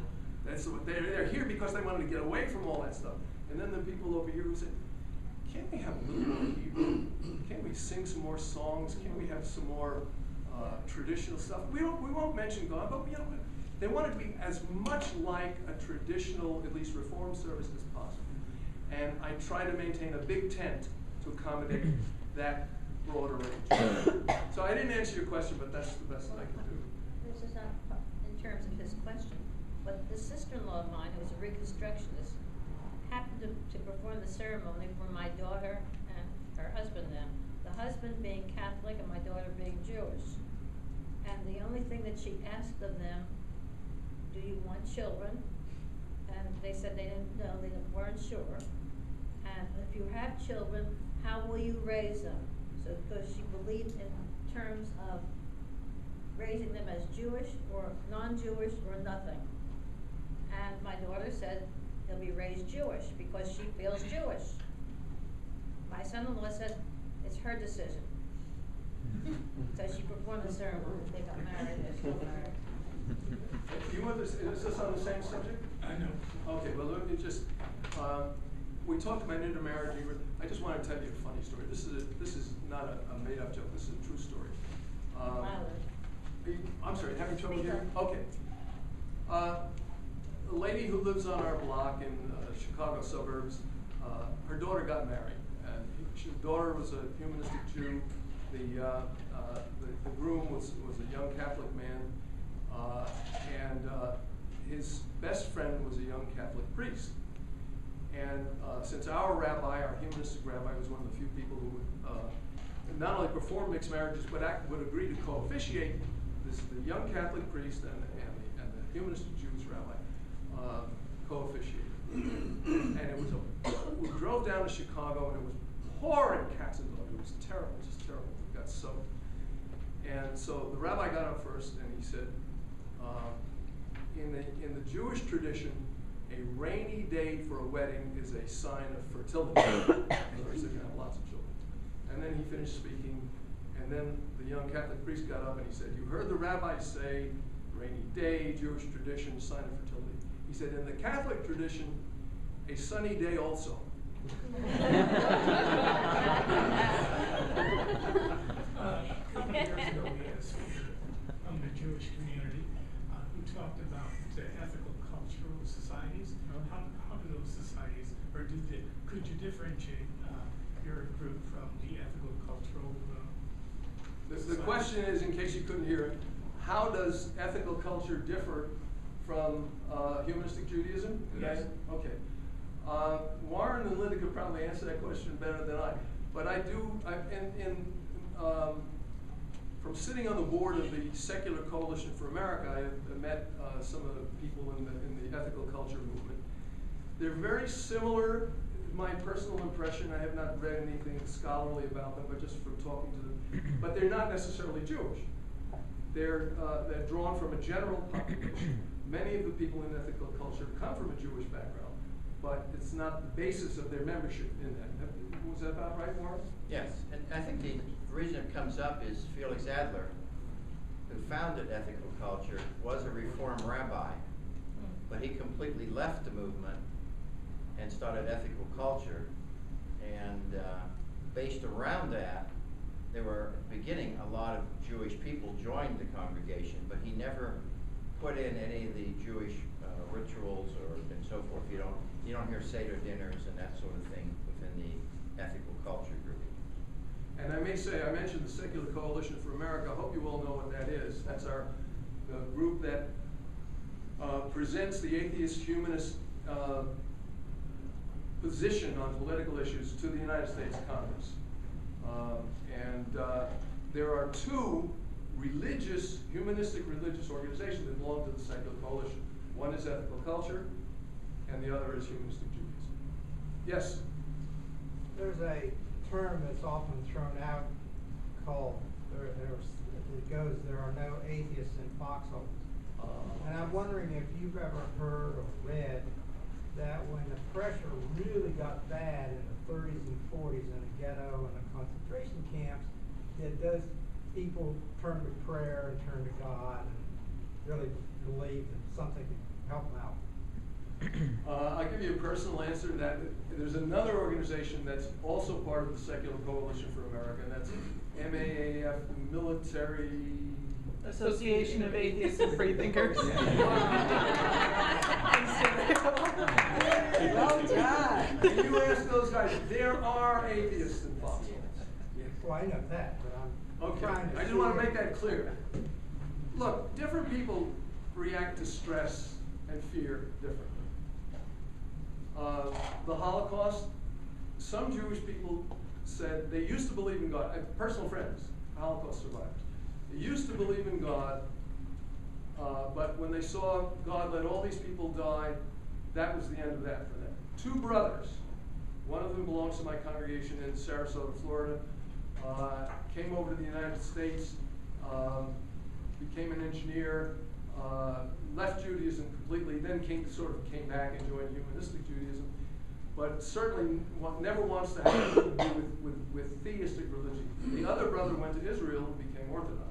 That's what they're here because they wanted to get away from all that stuff. And then the people over here who say, can't we have a little more Hebrew? Can't we sing some more songs? Can't we have some more traditional stuff? We won't mention God, but they want it to be as much like a traditional, at least Reform service as possible. And I try to maintain a big tent to accommodate that broader range. So I didn't answer your question, but that's the best I can do. This is not in terms of his question, but the sister-in-law of mine, who was a Reconstructionist, happened to perform the ceremony for my daughter and her husband then. The husband being Catholic and my daughter being Jewish. And the only thing that she asked of them, do you want children? And they said they didn't know, they weren't sure. And if you have children, how will you raise them? So because she believed in terms of raising them as Jewish or non-Jewish or nothing. And my daughter said they'll be raised Jewish because she feels Jewish. My son-in-law said it's her decision. So she performed the ceremony. They got married. They're still married. You want this? Is this on the same subject? I know. Okay. Well, let me just. We talked about intermarriage. I just want to tell you a funny story. This is not a made-up joke. This is a true story. I'm sorry. Having trouble hearing? Okay. A lady who lives on our block in Chicago suburbs. Her daughter got married, and the daughter was a humanistic Jew. The groom was a young Catholic man, and his best friend was a young Catholic priest. And since our rabbi, our humanistic rabbi, was one of the few people who would not only perform mixed marriages, but would agree to co-officiate, the young Catholic priest and the humanistic Jewish rabbi co-officiated. And it was we drove down to Chicago, and it was pouring cats and dogs. It was terrible, just terrible. We got soaked. And so the rabbi got up first, and he said, in the Jewish tradition, a rainy day for a wedding is a sign of fertility. So he said, you have lots of children. And then he finished speaking, and then the young Catholic priest got up and he said, you heard the rabbi say, rainy day, Jewish tradition, sign of fertility. He said, in the Catholic tradition, a sunny day also. A couple of years ago, we had a speaker from the Jewish community who talked about the ethical cultural societies. How do those societies, or could you differentiate your group from the ethical cultural The question is, in case you couldn't hear it, how does ethical culture differ from humanistic Judaism? Yes. Okay. Warren and Linda could probably answer that question better than I. But I do, from sitting on the board of the Secular Coalition for America, I met some of the people in the ethical culture movement. They're very similar, my personal impression. I have not read anything scholarly about them, but just from talking to them. But they're not necessarily Jewish. They're drawn from a general population. Many of the people in ethical culture come from a Jewish background, but it's not the basis of their membership in that. Was that about right, Warren? Yes, and I think the reason it comes up is Felix Adler, who founded ethical culture, was a Reform rabbi, but he completely left the movement and started ethical culture. And based around that, there were, at the beginning, a lot of Jewish people joined the congregation, but he never put in any of the Jewish rituals and so forth. You don't hear Seder dinners and that sort of thing within the ethical culture group. And I may say, I mentioned the Secular Coalition for America. I hope you all know what that is. That's the group that presents the atheist humanist position on political issues to the United States Congress. There are two humanistic religious organizations that belong to the Secular Coalition. One is ethical culture, and the other is humanistic Judaism. Yes? There's a term that's often thrown out called, it goes, there are no atheists in foxholes. And I'm wondering if you've ever heard or read that when the pressure really got bad in the 30s and 40s in the ghetto and the concentration camps, that those people turned to prayer and turned to God and really believed that something could help them out. I'll give you a personal answer to that. There's another organization that's also part of the Secular Coalition for America, and that's MAAF, the Military Association of Atheists and Freethinkers. Well done. And you ask those guys, there are atheists in Fox. Well, I know that, but I'm trying to I just want to make that clear. Look, different people react to stress and fear differently. The Holocaust, some Jewish people said they used to believe in God. Personal friends, Holocaust survivors. They used to believe in God, but when they saw God let all these people die, that was the end of that for them. Two brothers, one of them belongs to my congregation in Sarasota, Florida, came over to the United States, became an engineer, left Judaism completely, then came back and joined Humanistic Judaism, but certainly never wants to have anything to do with theistic religion. The other brother went to Israel and became Orthodox.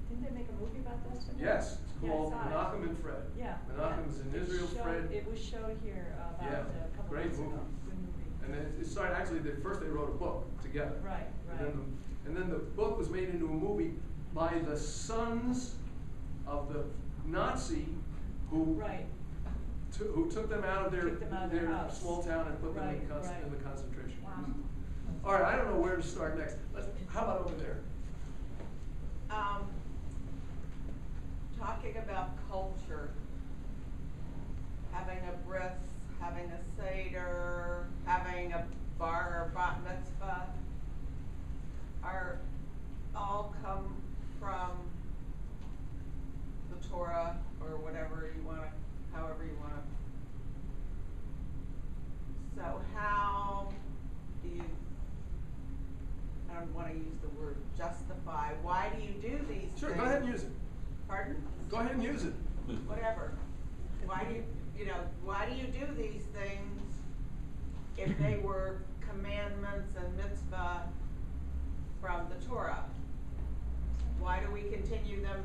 Didn't they make a movie about this? Yes, it's called Yeah, I saw it. Menachem and Fred. Yeah. Menachem is in Israel, Fred. It was showed here about Yeah, a couple great months ago. movie. Good movie. And then it started, actually, first they wrote a book together. Right, right. And then the book was made into a movie by the sons of the Nazi who Right. who took them out of Kicked them out of their house. small town and put them in, Right, right. in the concentration. Wow. All right, I don't know where to start next. How about over there? Talking about culture, having a bris, having a seder, having a bar or bat mitzvah, are all come from the Torah or whatever you want to, however you want to. So how do you, I don't want to use the word justify, why do you do these things? Sure, go ahead and use it. Pardon? Go ahead and use it. Whatever. Why do you know, why do you do these things if they were commandments and mitzvah from the Torah? Why do we continue them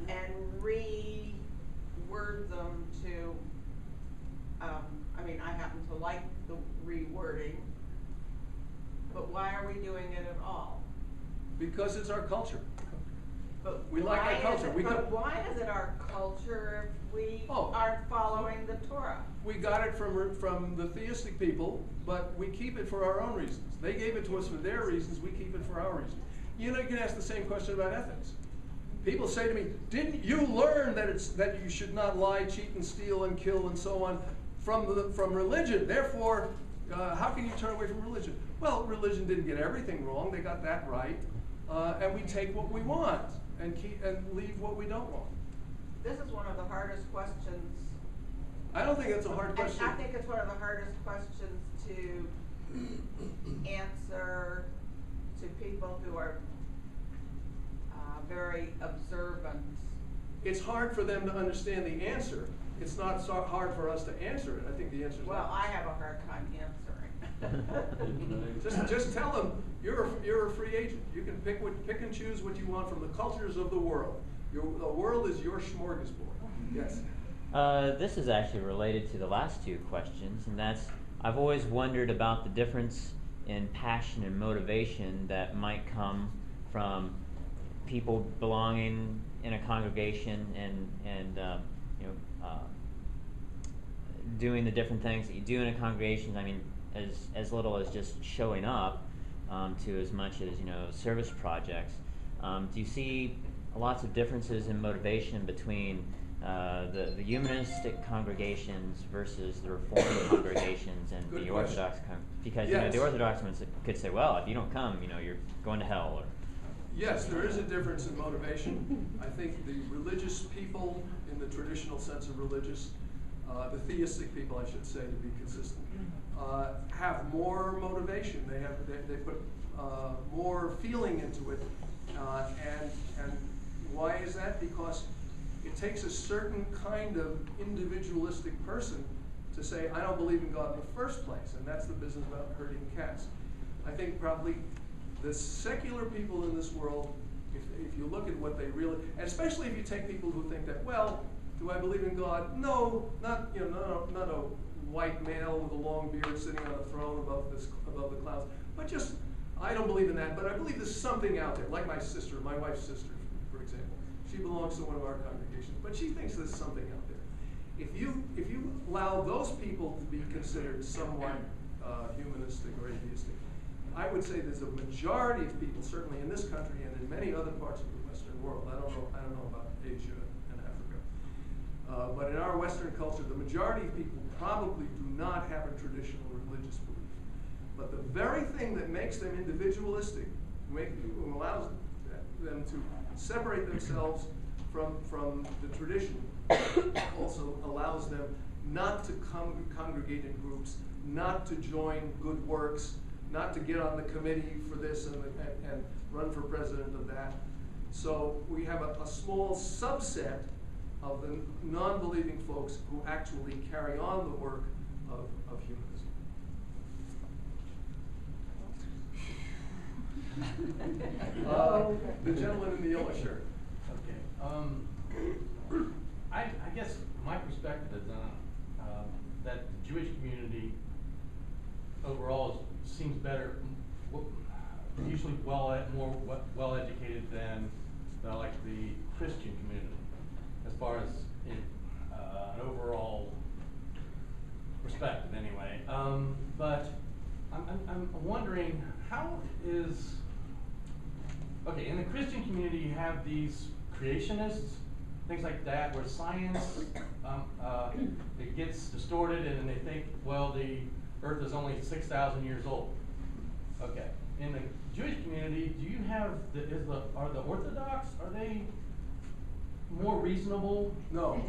and reword them to, I mean, I happen to like the rewording, but why are we doing it at all? Because it's our culture. But We like our why culture. is it- We but go- why is it our culture if we Oh. aren't following the Torah? We got it from the theistic people, but we keep it for our own reasons. They gave it to us for their reasons, we keep it for our reasons. You know, you can ask the same question about ethics. People say to me, didn't you learn that you should not lie, cheat, and steal, and kill, and so on from religion? Therefore, how can you turn away from religion? Well, religion didn't get everything wrong, they got that right. And we take what we want and leave what we don't want. This is one of the hardest questions. I don't think that's a hard question. And I think it's one of the hardest questions to answer to people who are very observant. It's hard for them to understand the answer. It's not so hard for us to answer it. I think the answer is Well, I have a hard time answering. just tell them you're a free agent. You can pick and choose what you want from the cultures of the world. The world is your smorgasbord. Yes. This is actually related to the last two questions, and that's I've always wondered about the difference in passion and motivation that might come from people belonging in a congregation and doing the different things that you do in a congregation. I mean, as little as just showing up to as much as service projects. Do you see lots of differences in motivation between the humanistic congregations versus the Reformed congregations and Good the question. Orthodox because Yes. the Orthodox ones could say, well, if you don't come, you're going to hell. Or Yes, there is a difference in motivation. I think the religious people, in the traditional sense of religious, the theistic people, I should say, to be consistent, have more motivation. They put more feeling into it, and why is that? Because it takes a certain kind of individualistic person to say, I don't believe in God in the first place, and that's the business about herding cats. I think probably the secular people in this world, if you look at what they really, and especially if you take people who think that, well, do I believe in God? No, not a white male with a long beard sitting on a throne above the clouds, but just I don't believe in that, but I believe there's something out there, like my sister, my wife's sister, for example. She belongs to one of our congregations, but she thinks there's something out there. If you allow those people to be considered somewhat humanistic or atheistic, I would say there's a majority of people, certainly in this country and in many other parts of the Western world. I don't know about Asia and Africa, but in our Western culture, the majority of people probably do not have a traditional religious belief. But the very thing that makes them individualistic, allows them to separate themselves from the tradition, also allows them not to congregate in groups, not to join good works, not to get on the committee for this and run for president of that. So we have a small subset of the non-believing folks who actually carry on the work of humanism. The gentleman in the yellow shirt. Okay. I guess my perspective is that the Jewish community overall seems better, usually more well educated than like the Christian community, as far as an overall perspective anyway. But I'm wondering, how is, okay, in the Christian community you have these creationists, things like that, where science, it gets distorted and then they think, well, the earth is only 6,000 years old. Okay. In the Jewish community, do you have, are the Orthodox, are they more reasonable? No.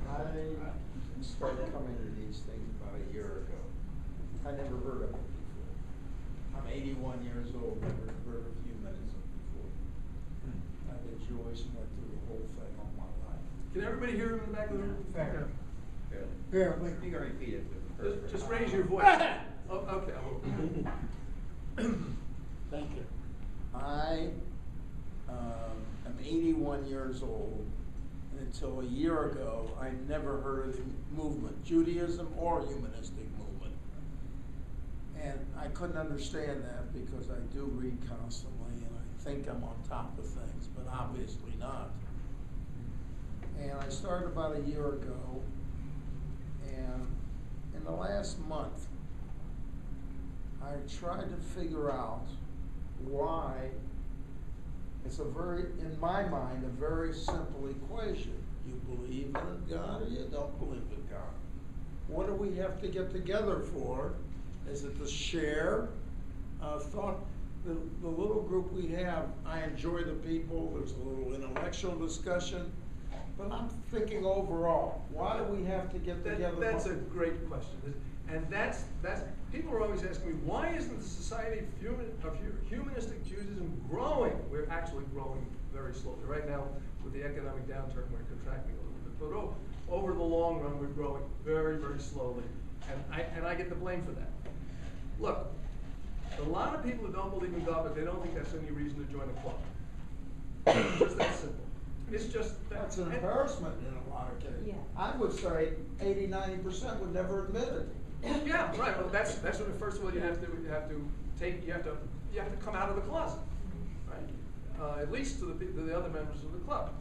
I started coming to these things about a year ago. I never heard of it before. I'm 81 years old, never heard of humanism before. I've been Jewish and went through the whole thing all my life. Can everybody hear him in the back of the room? Fair. Barely. You can repeat it. Just raise your voice. Oh, okay. Thank you. I am 81 years old, and until a year ago, I never heard of the movement, Judaism or humanistic movement. And I couldn't understand that because I do read constantly, and I think I'm on top of things, but obviously not. And I started about a year ago, and in the last month, I tried to figure out why it's in my mind, a very simple equation. You believe in God or you don't believe in God. What do we have to get together for? Is it to share thought? The little group we have, I enjoy the people, there's a little intellectual discussion, but I'm thinking overall, why do we have to get together? That's a great question. And that's people are always asking me, why isn't the Society of Humanistic Judaism growing? We're actually growing very slowly. Right now, with the economic downturn, we're contracting a little bit. But over the long run, we're growing very, very slowly. And I get the blame for that. Look, a lot of people who don't believe in God, but they don't think that's any reason to join a club. It's just that simple. It's just that's an embarrassment in a lot of cases. Yeah. I would say 80–90% would never admit it. Yeah, right. Well, that's what. First of all, you have to come out of the closet, right? At least to the other members of the club.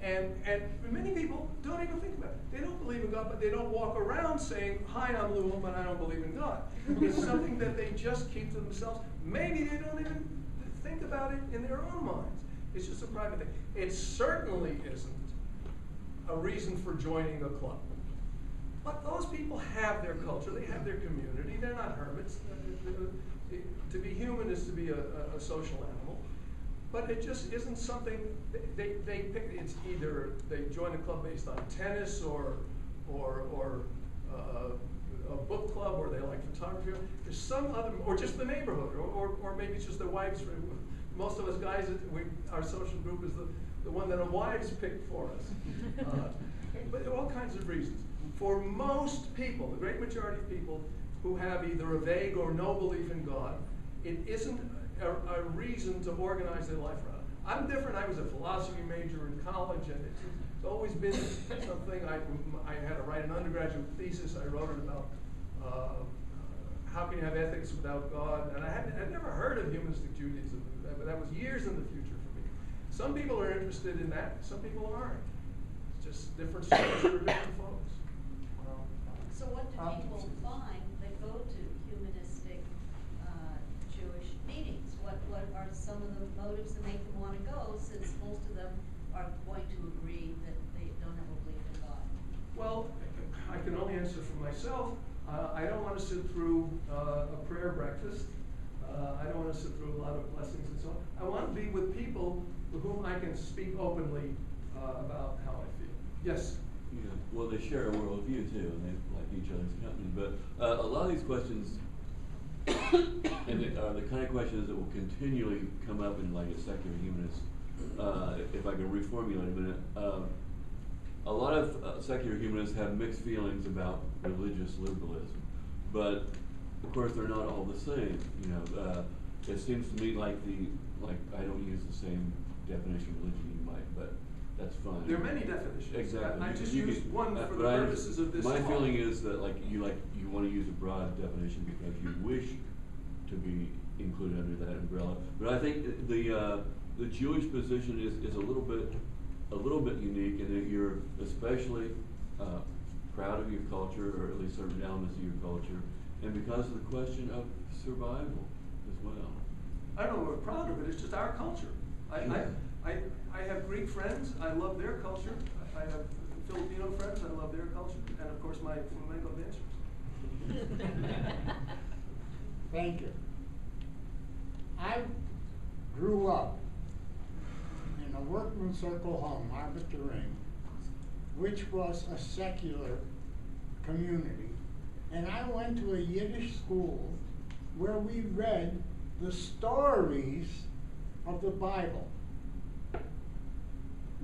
And many people don't even think about it. They don't believe in God, but they don't walk around saying, "Hi, I'm Lou, but I don't believe in God." It's something that they just keep to themselves. Maybe they don't even think about it in their own minds. It's just a private thing. It certainly isn't a reason for joining a club. But those people have their culture, they have their community, they're not hermits. To be human is to be a social animal. But it just isn't something, they pick, it's either they join a club based on tennis or a book club, or they like photography, there's some other, or just the neighborhood, or maybe it's just their wives. Most of us guys, our social group is the one that our wives pick for us. But there are all kinds of reasons. For most people, the great majority of people who have either a vague or no belief in God, it isn't a reason to organize their life around. I'm different. I was a philosophy major in college, and it's always been something. I had to write an undergraduate thesis. I wrote it about how can you have ethics without God, and I'd never heard of humanistic Judaism, but that was years in the future for me. Some people are interested in that. Some people aren't. It's just different stories for different folks. So what do people find that go to humanistic Jewish meetings? What are some of the motives that make them want to go, since most of them are going to agree that they don't have a belief in God? Well, I can only answer for myself. I don't want to sit through a prayer breakfast. I don't want to sit through a lot of blessings and so on. I want to be with people with whom I can speak openly about how I feel. Yes? Yeah, well, they share a worldview too, and they like each other's company. But a lot of these questions, and the kind of questions that will continually come up in like a secular humanist, if I can reformulate a minute, a lot of secular humanists have mixed feelings about religious liberalism, but of course they're not all the same. You know, it seems to me like I don't use the same definition of religion you might, but that's fine. There are many definitions. Exactly. I just You used could- one for the but purposes of this My talk. feeling is that you want to use a broad definition because you wish to be included under that umbrella. But I think the Jewish position is a little bit unique in that you're especially proud of your culture, or at least certain elements of your culture, and because of the question of survival as well. I don't know, we're proud of it, it's just our culture. Sure. I have Greek friends, I love their culture. I have Filipino friends, I love their culture, and of course my flamenco dancers. Thank you. I grew up in a workman circle home, Arbitering, which was a secular community. And I went to a Yiddish school where we read the stories of the Bible.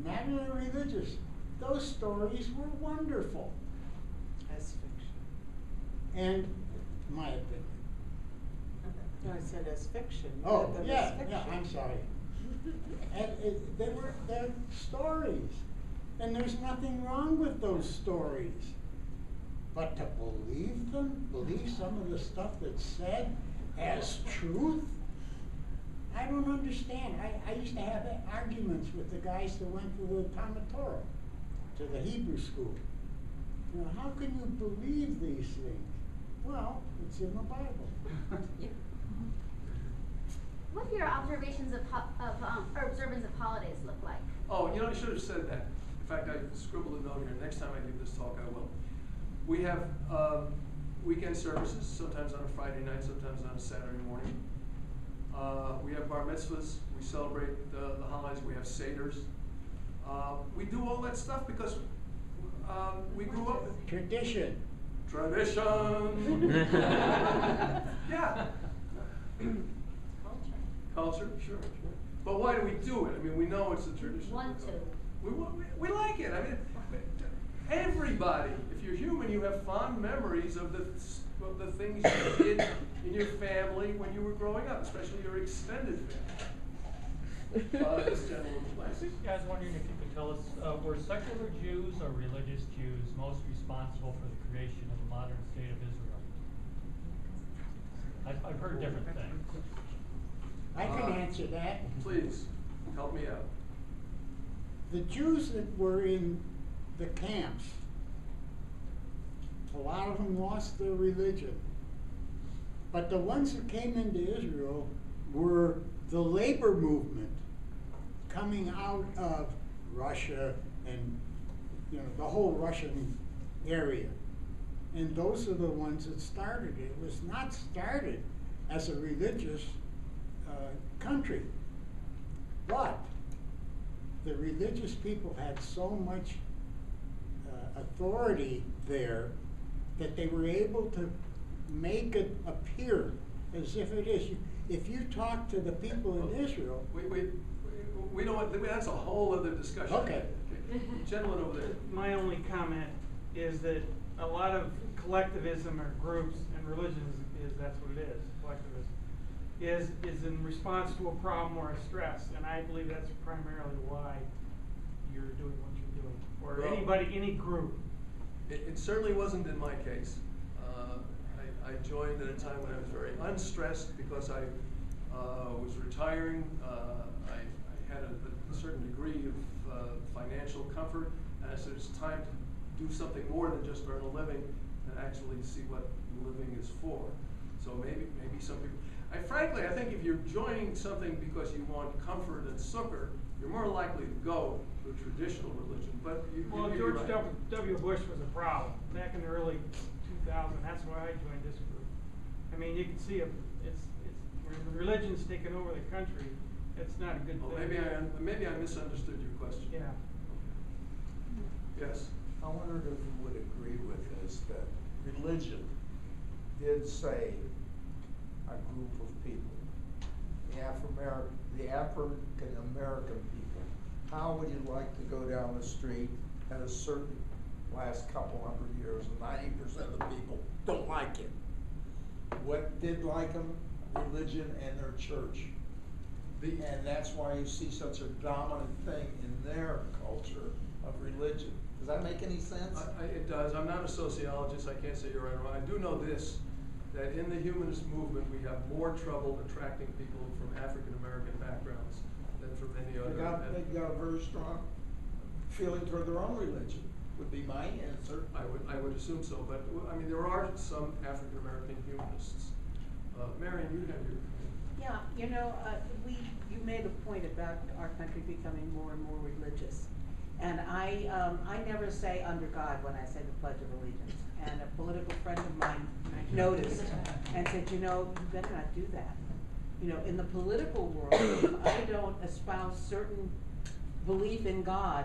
Not in a religious. Those stories were wonderful. As fiction. And my opinion. No, I said as fiction. You Oh, read them as yeah, fiction. I'm sorry. And they're stories. And there's nothing wrong with those stories. But to believe them, believe some of the stuff that's said as truth, I don't understand. I used to have arguments with the guys that went to the Talmud Torah, to the Hebrew school. You know, how can you believe these things? Well, it's in the Bible. What do your observations of or observance of holidays look like? Oh, you know, I should have said that. In fact, I scribbled a note here. Next time I give this talk, I will. We have weekend services, sometimes on a Friday night, sometimes on a Saturday morning. We have bar mitzvahs. We celebrate the holidays. We have seders. We do all that stuff because we grew up with Tradition. Tradition. Yeah. Culture, sure. But why do we do it? I mean, we know it's a tradition. Want to. We like it. I mean, everybody, if you're human, you have fond memories of the things you did in your family when you were growing up, especially your extended family. This gentleman, please. I was wondering if you could tell us, were secular Jews or religious Jews most responsible for the creation of the modern state of Israel? I've heard different things. I can answer that. Please, help me out. The Jews that were in the camps, a lot of them lost their religion. But the ones that came into Israel were the labor movement coming out of Russia and, you know, the whole Russian area. And those are the ones that started it. It was not started as a religious country. But the religious people had so much authority there that they were able to make it appear as if it is. If you talk to the people in Israel, We don't want, that's a whole other discussion. Okay. Gentleman over there. My only comment is that a lot of collectivism or groups and religion is that's what it is, collectivism, is in response to a problem or a stress, and I believe that's primarily why you're doing what you're doing, or Well, anybody, any group. It certainly wasn't in my case. I joined at a time when I was very unstressed because I was retiring. I had a certain degree of financial comfort, and I said it's time to do something more than just earn a living and actually see what living is for. So maybe some people. Frankly, I think if you're joining something because you want comfort and succor, you're more likely to go to a traditional religion. But Well, you're George right. W. Bush was a problem back in the early 2000s. That's why I joined this group. I mean, you can see it's when religion's taken over the country. It's not a good Well, thing. maybe I misunderstood your question. Yeah. Yes. I wondered if you would agree with this, that religion did save a group of people, the African American people. How would you like to go down the street at a certain last couple hundred years, and 90% of the people don't like it? What did like them? Religion and their church. And that's why you see such a dominant thing in their culture of religion. Does that make any sense? It does. I'm not a sociologist. I can't say you're right or wrong. I do know this, that in the humanist movement, we have more trouble attracting people from African American backgrounds than from any other. They've got a very strong feeling toward their own religion, would be my answer. I would assume so, but I mean, there are some African American humanists. Marion, you have your. Yeah, you know, you made a point about our country becoming more and more religious. And I never say under God when I say the Pledge of Allegiance. And a political friend of mine noticed and said, you know, you better not do that. You know, in the political world, if I don't espouse certain belief in God,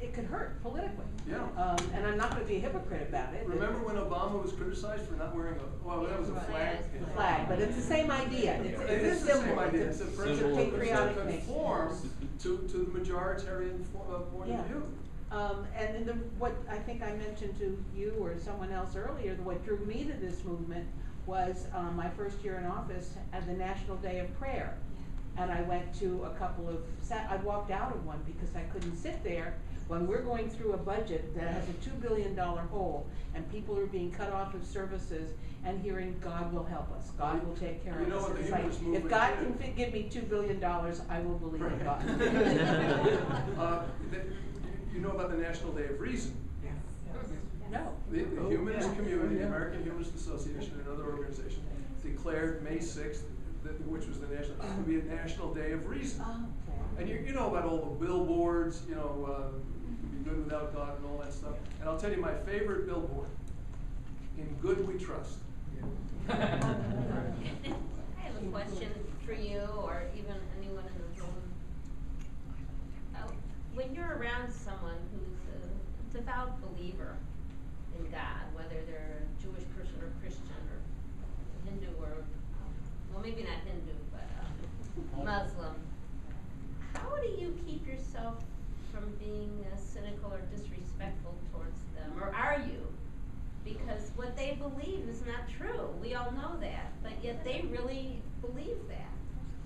it could hurt politically. Yeah. And I'm not going to be a hypocrite about it. Remember when Obama was criticized for not wearing that was a flag? A flag, but it's the same idea. It's It is a the symbol. same idea. It's a principle that patriotic thing. conforms to the majoritarian point of view. And what I think I mentioned to you or someone else earlier, what drew me to this movement was my first year in office at the National Day of Prayer. And I went to a couple of, I walked out of one because I couldn't sit there when we're going through a budget that has a $2 billion hole and people are being cut off of services and hearing God will help us, God will take care of us. What the It's like, humanist if movement God did. can give me $2 billion, I will believe in God. You know about the National Day of Reason? No. The humanist community, the American Humanist Association and other organizations declared May 6th, which was the national, to be a National Day of Reason. And you know about all the billboards, you know, be good without God and all that stuff. And I'll tell you my favorite billboard, in good we trust. I have a question for you or even anyone in the room. When you're around someone who's a devout believer in God, whether they're a Jewish person or Christian or Hindu or, well, maybe not Hindu, but Muslim, how do you keep yourself from being cynical or disrespectful towards them? Or are you? Because what they believe is not true. We all know that, but yet they really believe that.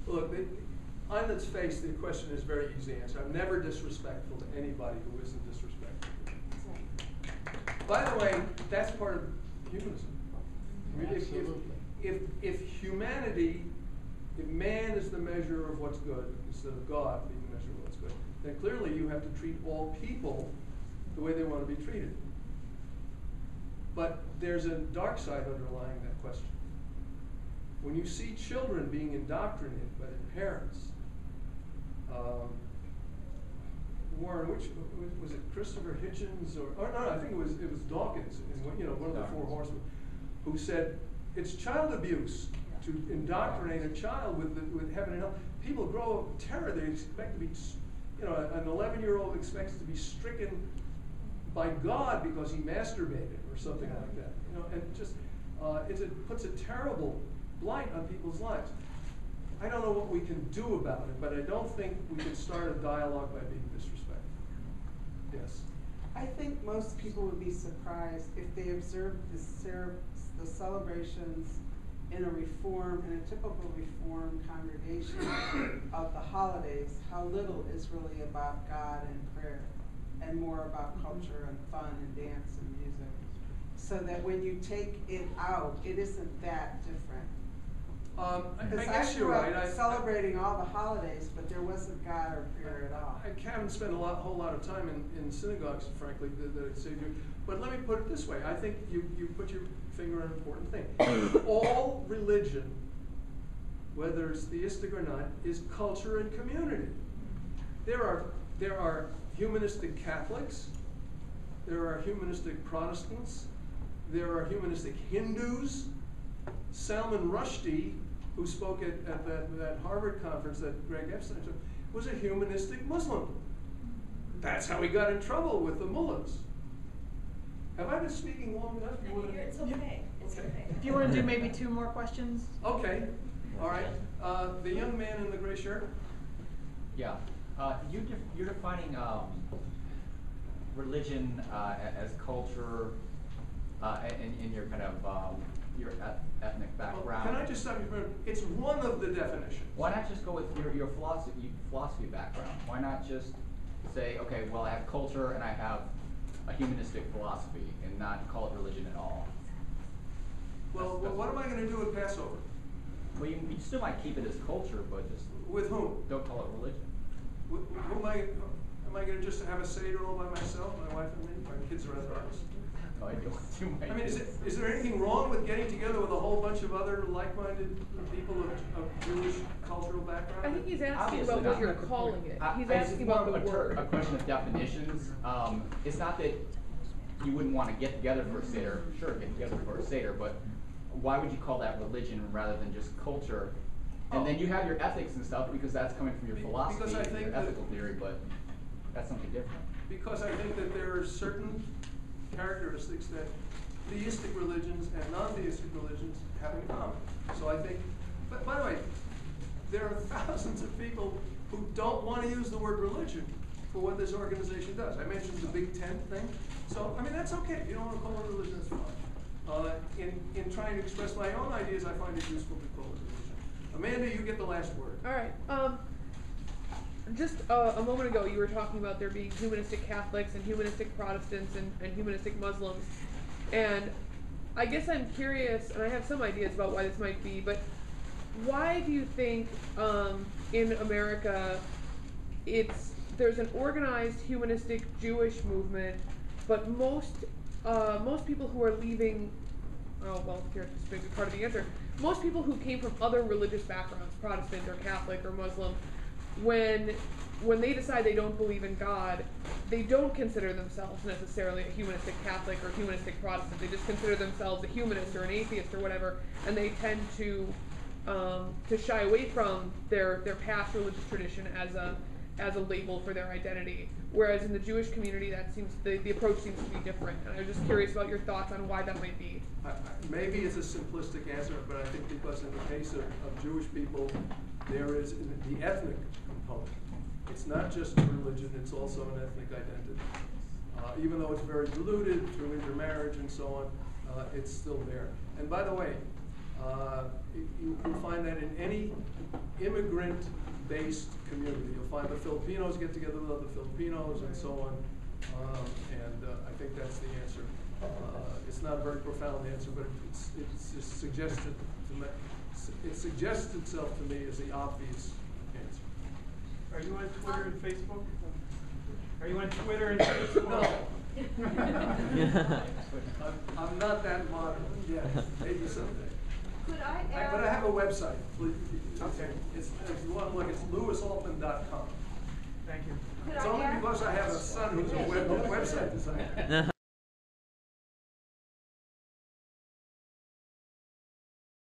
Look, on its face, the question is very easy to answer. I'm never disrespectful to anybody who isn't disrespectful. By the way, that's part of humanism. I mean, if humanity, if man is the measure of what's good instead of God being the measure of what's good, then clearly you have to treat all people the way they want to be treated. But there's a dark side underlying that question. When you see children being indoctrinated by their parents, Warren, which was it, Christopher Hitchens or no, I think it was Dawkins, one of the four horsemen, who said it's child abuse to indoctrinate a child with heaven and hell. People grow up with terror. They expect to be, an 11-year-old expects to be stricken by God because he masturbated or something like that. And just it puts a terrible blight on people's lives. I don't know what we can do about it, but I don't think we can start a dialogue by being disrespectful. Yes. I think most people would be surprised if they observed the celebrations in a typical Reform congregation of the holidays, how little is really about God and prayer, and more about culture and fun and dance and music. So that when you take it out, it isn't that different. I guess you're right. Celebrating all the holidays, but there wasn't God or prayer at all. I haven't spent a whole lot of time in synagogues, frankly, that saved you. But let me put it this way. I think you put your finger on an important thing. All religion, whether it's theistic or not, is culture and community. There are humanistic Catholics. There are humanistic Protestants. There are humanistic Hindus. Salman Rushdie, who spoke at that Harvard conference that Greg Epstein took, was a humanistic Muslim. That's how he got in trouble with the mullahs. Have I been speaking long enough? It's okay. It's okay. Do you want to do maybe 2 more questions? Okay. All right. The young man in the gray shirt. Yeah. You're defining religion as culture in your kind of your ethnic background. Can I just stop you for a minute? It's one of the definitions. Why not just go with your philosophy background? Why not just say, okay, well, I have culture and I have a humanistic philosophy, and not call it religion at all? Well, what am I going to do at Passover? Well, you still might keep it as culture, but just with whom? Don't call it religion. Who am I going to just have a Seder all by myself, my wife and me? My kids are at the house. No, I do. I mean, is there anything wrong with getting together with a whole bunch of other like-minded people of Jewish cultural background? I think he's asking Obviously about not. what you're calling it. He's It's asking more about the of word. a question of definitions. It's not that you wouldn't want to get together for a Seder. Sure, get together for a Seder, but why would you call that religion rather than just culture? And then you have your ethics and stuff because that's coming from your philosophy and your ethical theory, but that's something different. Because I think that there are certain characteristics that theistic religions and non-theistic religions have in common. So I think, but by the way, there are thousands of people who don't want to use the word religion for what this organization does. I mentioned the Big Tent thing. So, I mean, that's okay. If you don't want to call it religion, that's fine. In trying to express my own ideas, I find it useful to call it religion. Amanda, you get the last word. All right. Just a moment ago, you were talking about there being humanistic Catholics and humanistic Protestants and humanistic Muslims. And I guess I'm curious, and I have some ideas about why this might be, but why do you think in America there's an organized humanistic Jewish movement, but most people who are leaving, here's this maybe part of the answer, most people who came from other religious backgrounds, Protestant or Catholic or Muslim, when they decide they don't believe in God, they don't consider themselves necessarily a humanistic Catholic or humanistic Protestant. They just consider themselves a humanist or an atheist or whatever, and they tend to shy away from their past religious tradition as a label for their identity. Whereas in the Jewish community, that seems the approach seems to be different. And I was just curious about your thoughts on why that might be. Maybe it's a simplistic answer, but I think because in the case of Jewish people, there is the ethnic component. It's not just religion, it's also an ethnic identity. Even though it's very diluted through intermarriage and so on, it's still there. And by the way, you'll find that in any immigrant-based community. You'll find the Filipinos get together with other Filipinos and so on. I think that's the answer. It's not a very profound answer, but it suggests itself to me as the obvious answer. Are you on Twitter and Facebook? Are you on Twitter and Facebook? No. I'm not that modern yet. Maybe someday. Could I add? But I have a website. Please. Okay. If you want to look, it's lewisaltman.com. Thank you. It's only because I have a son who's a website designer.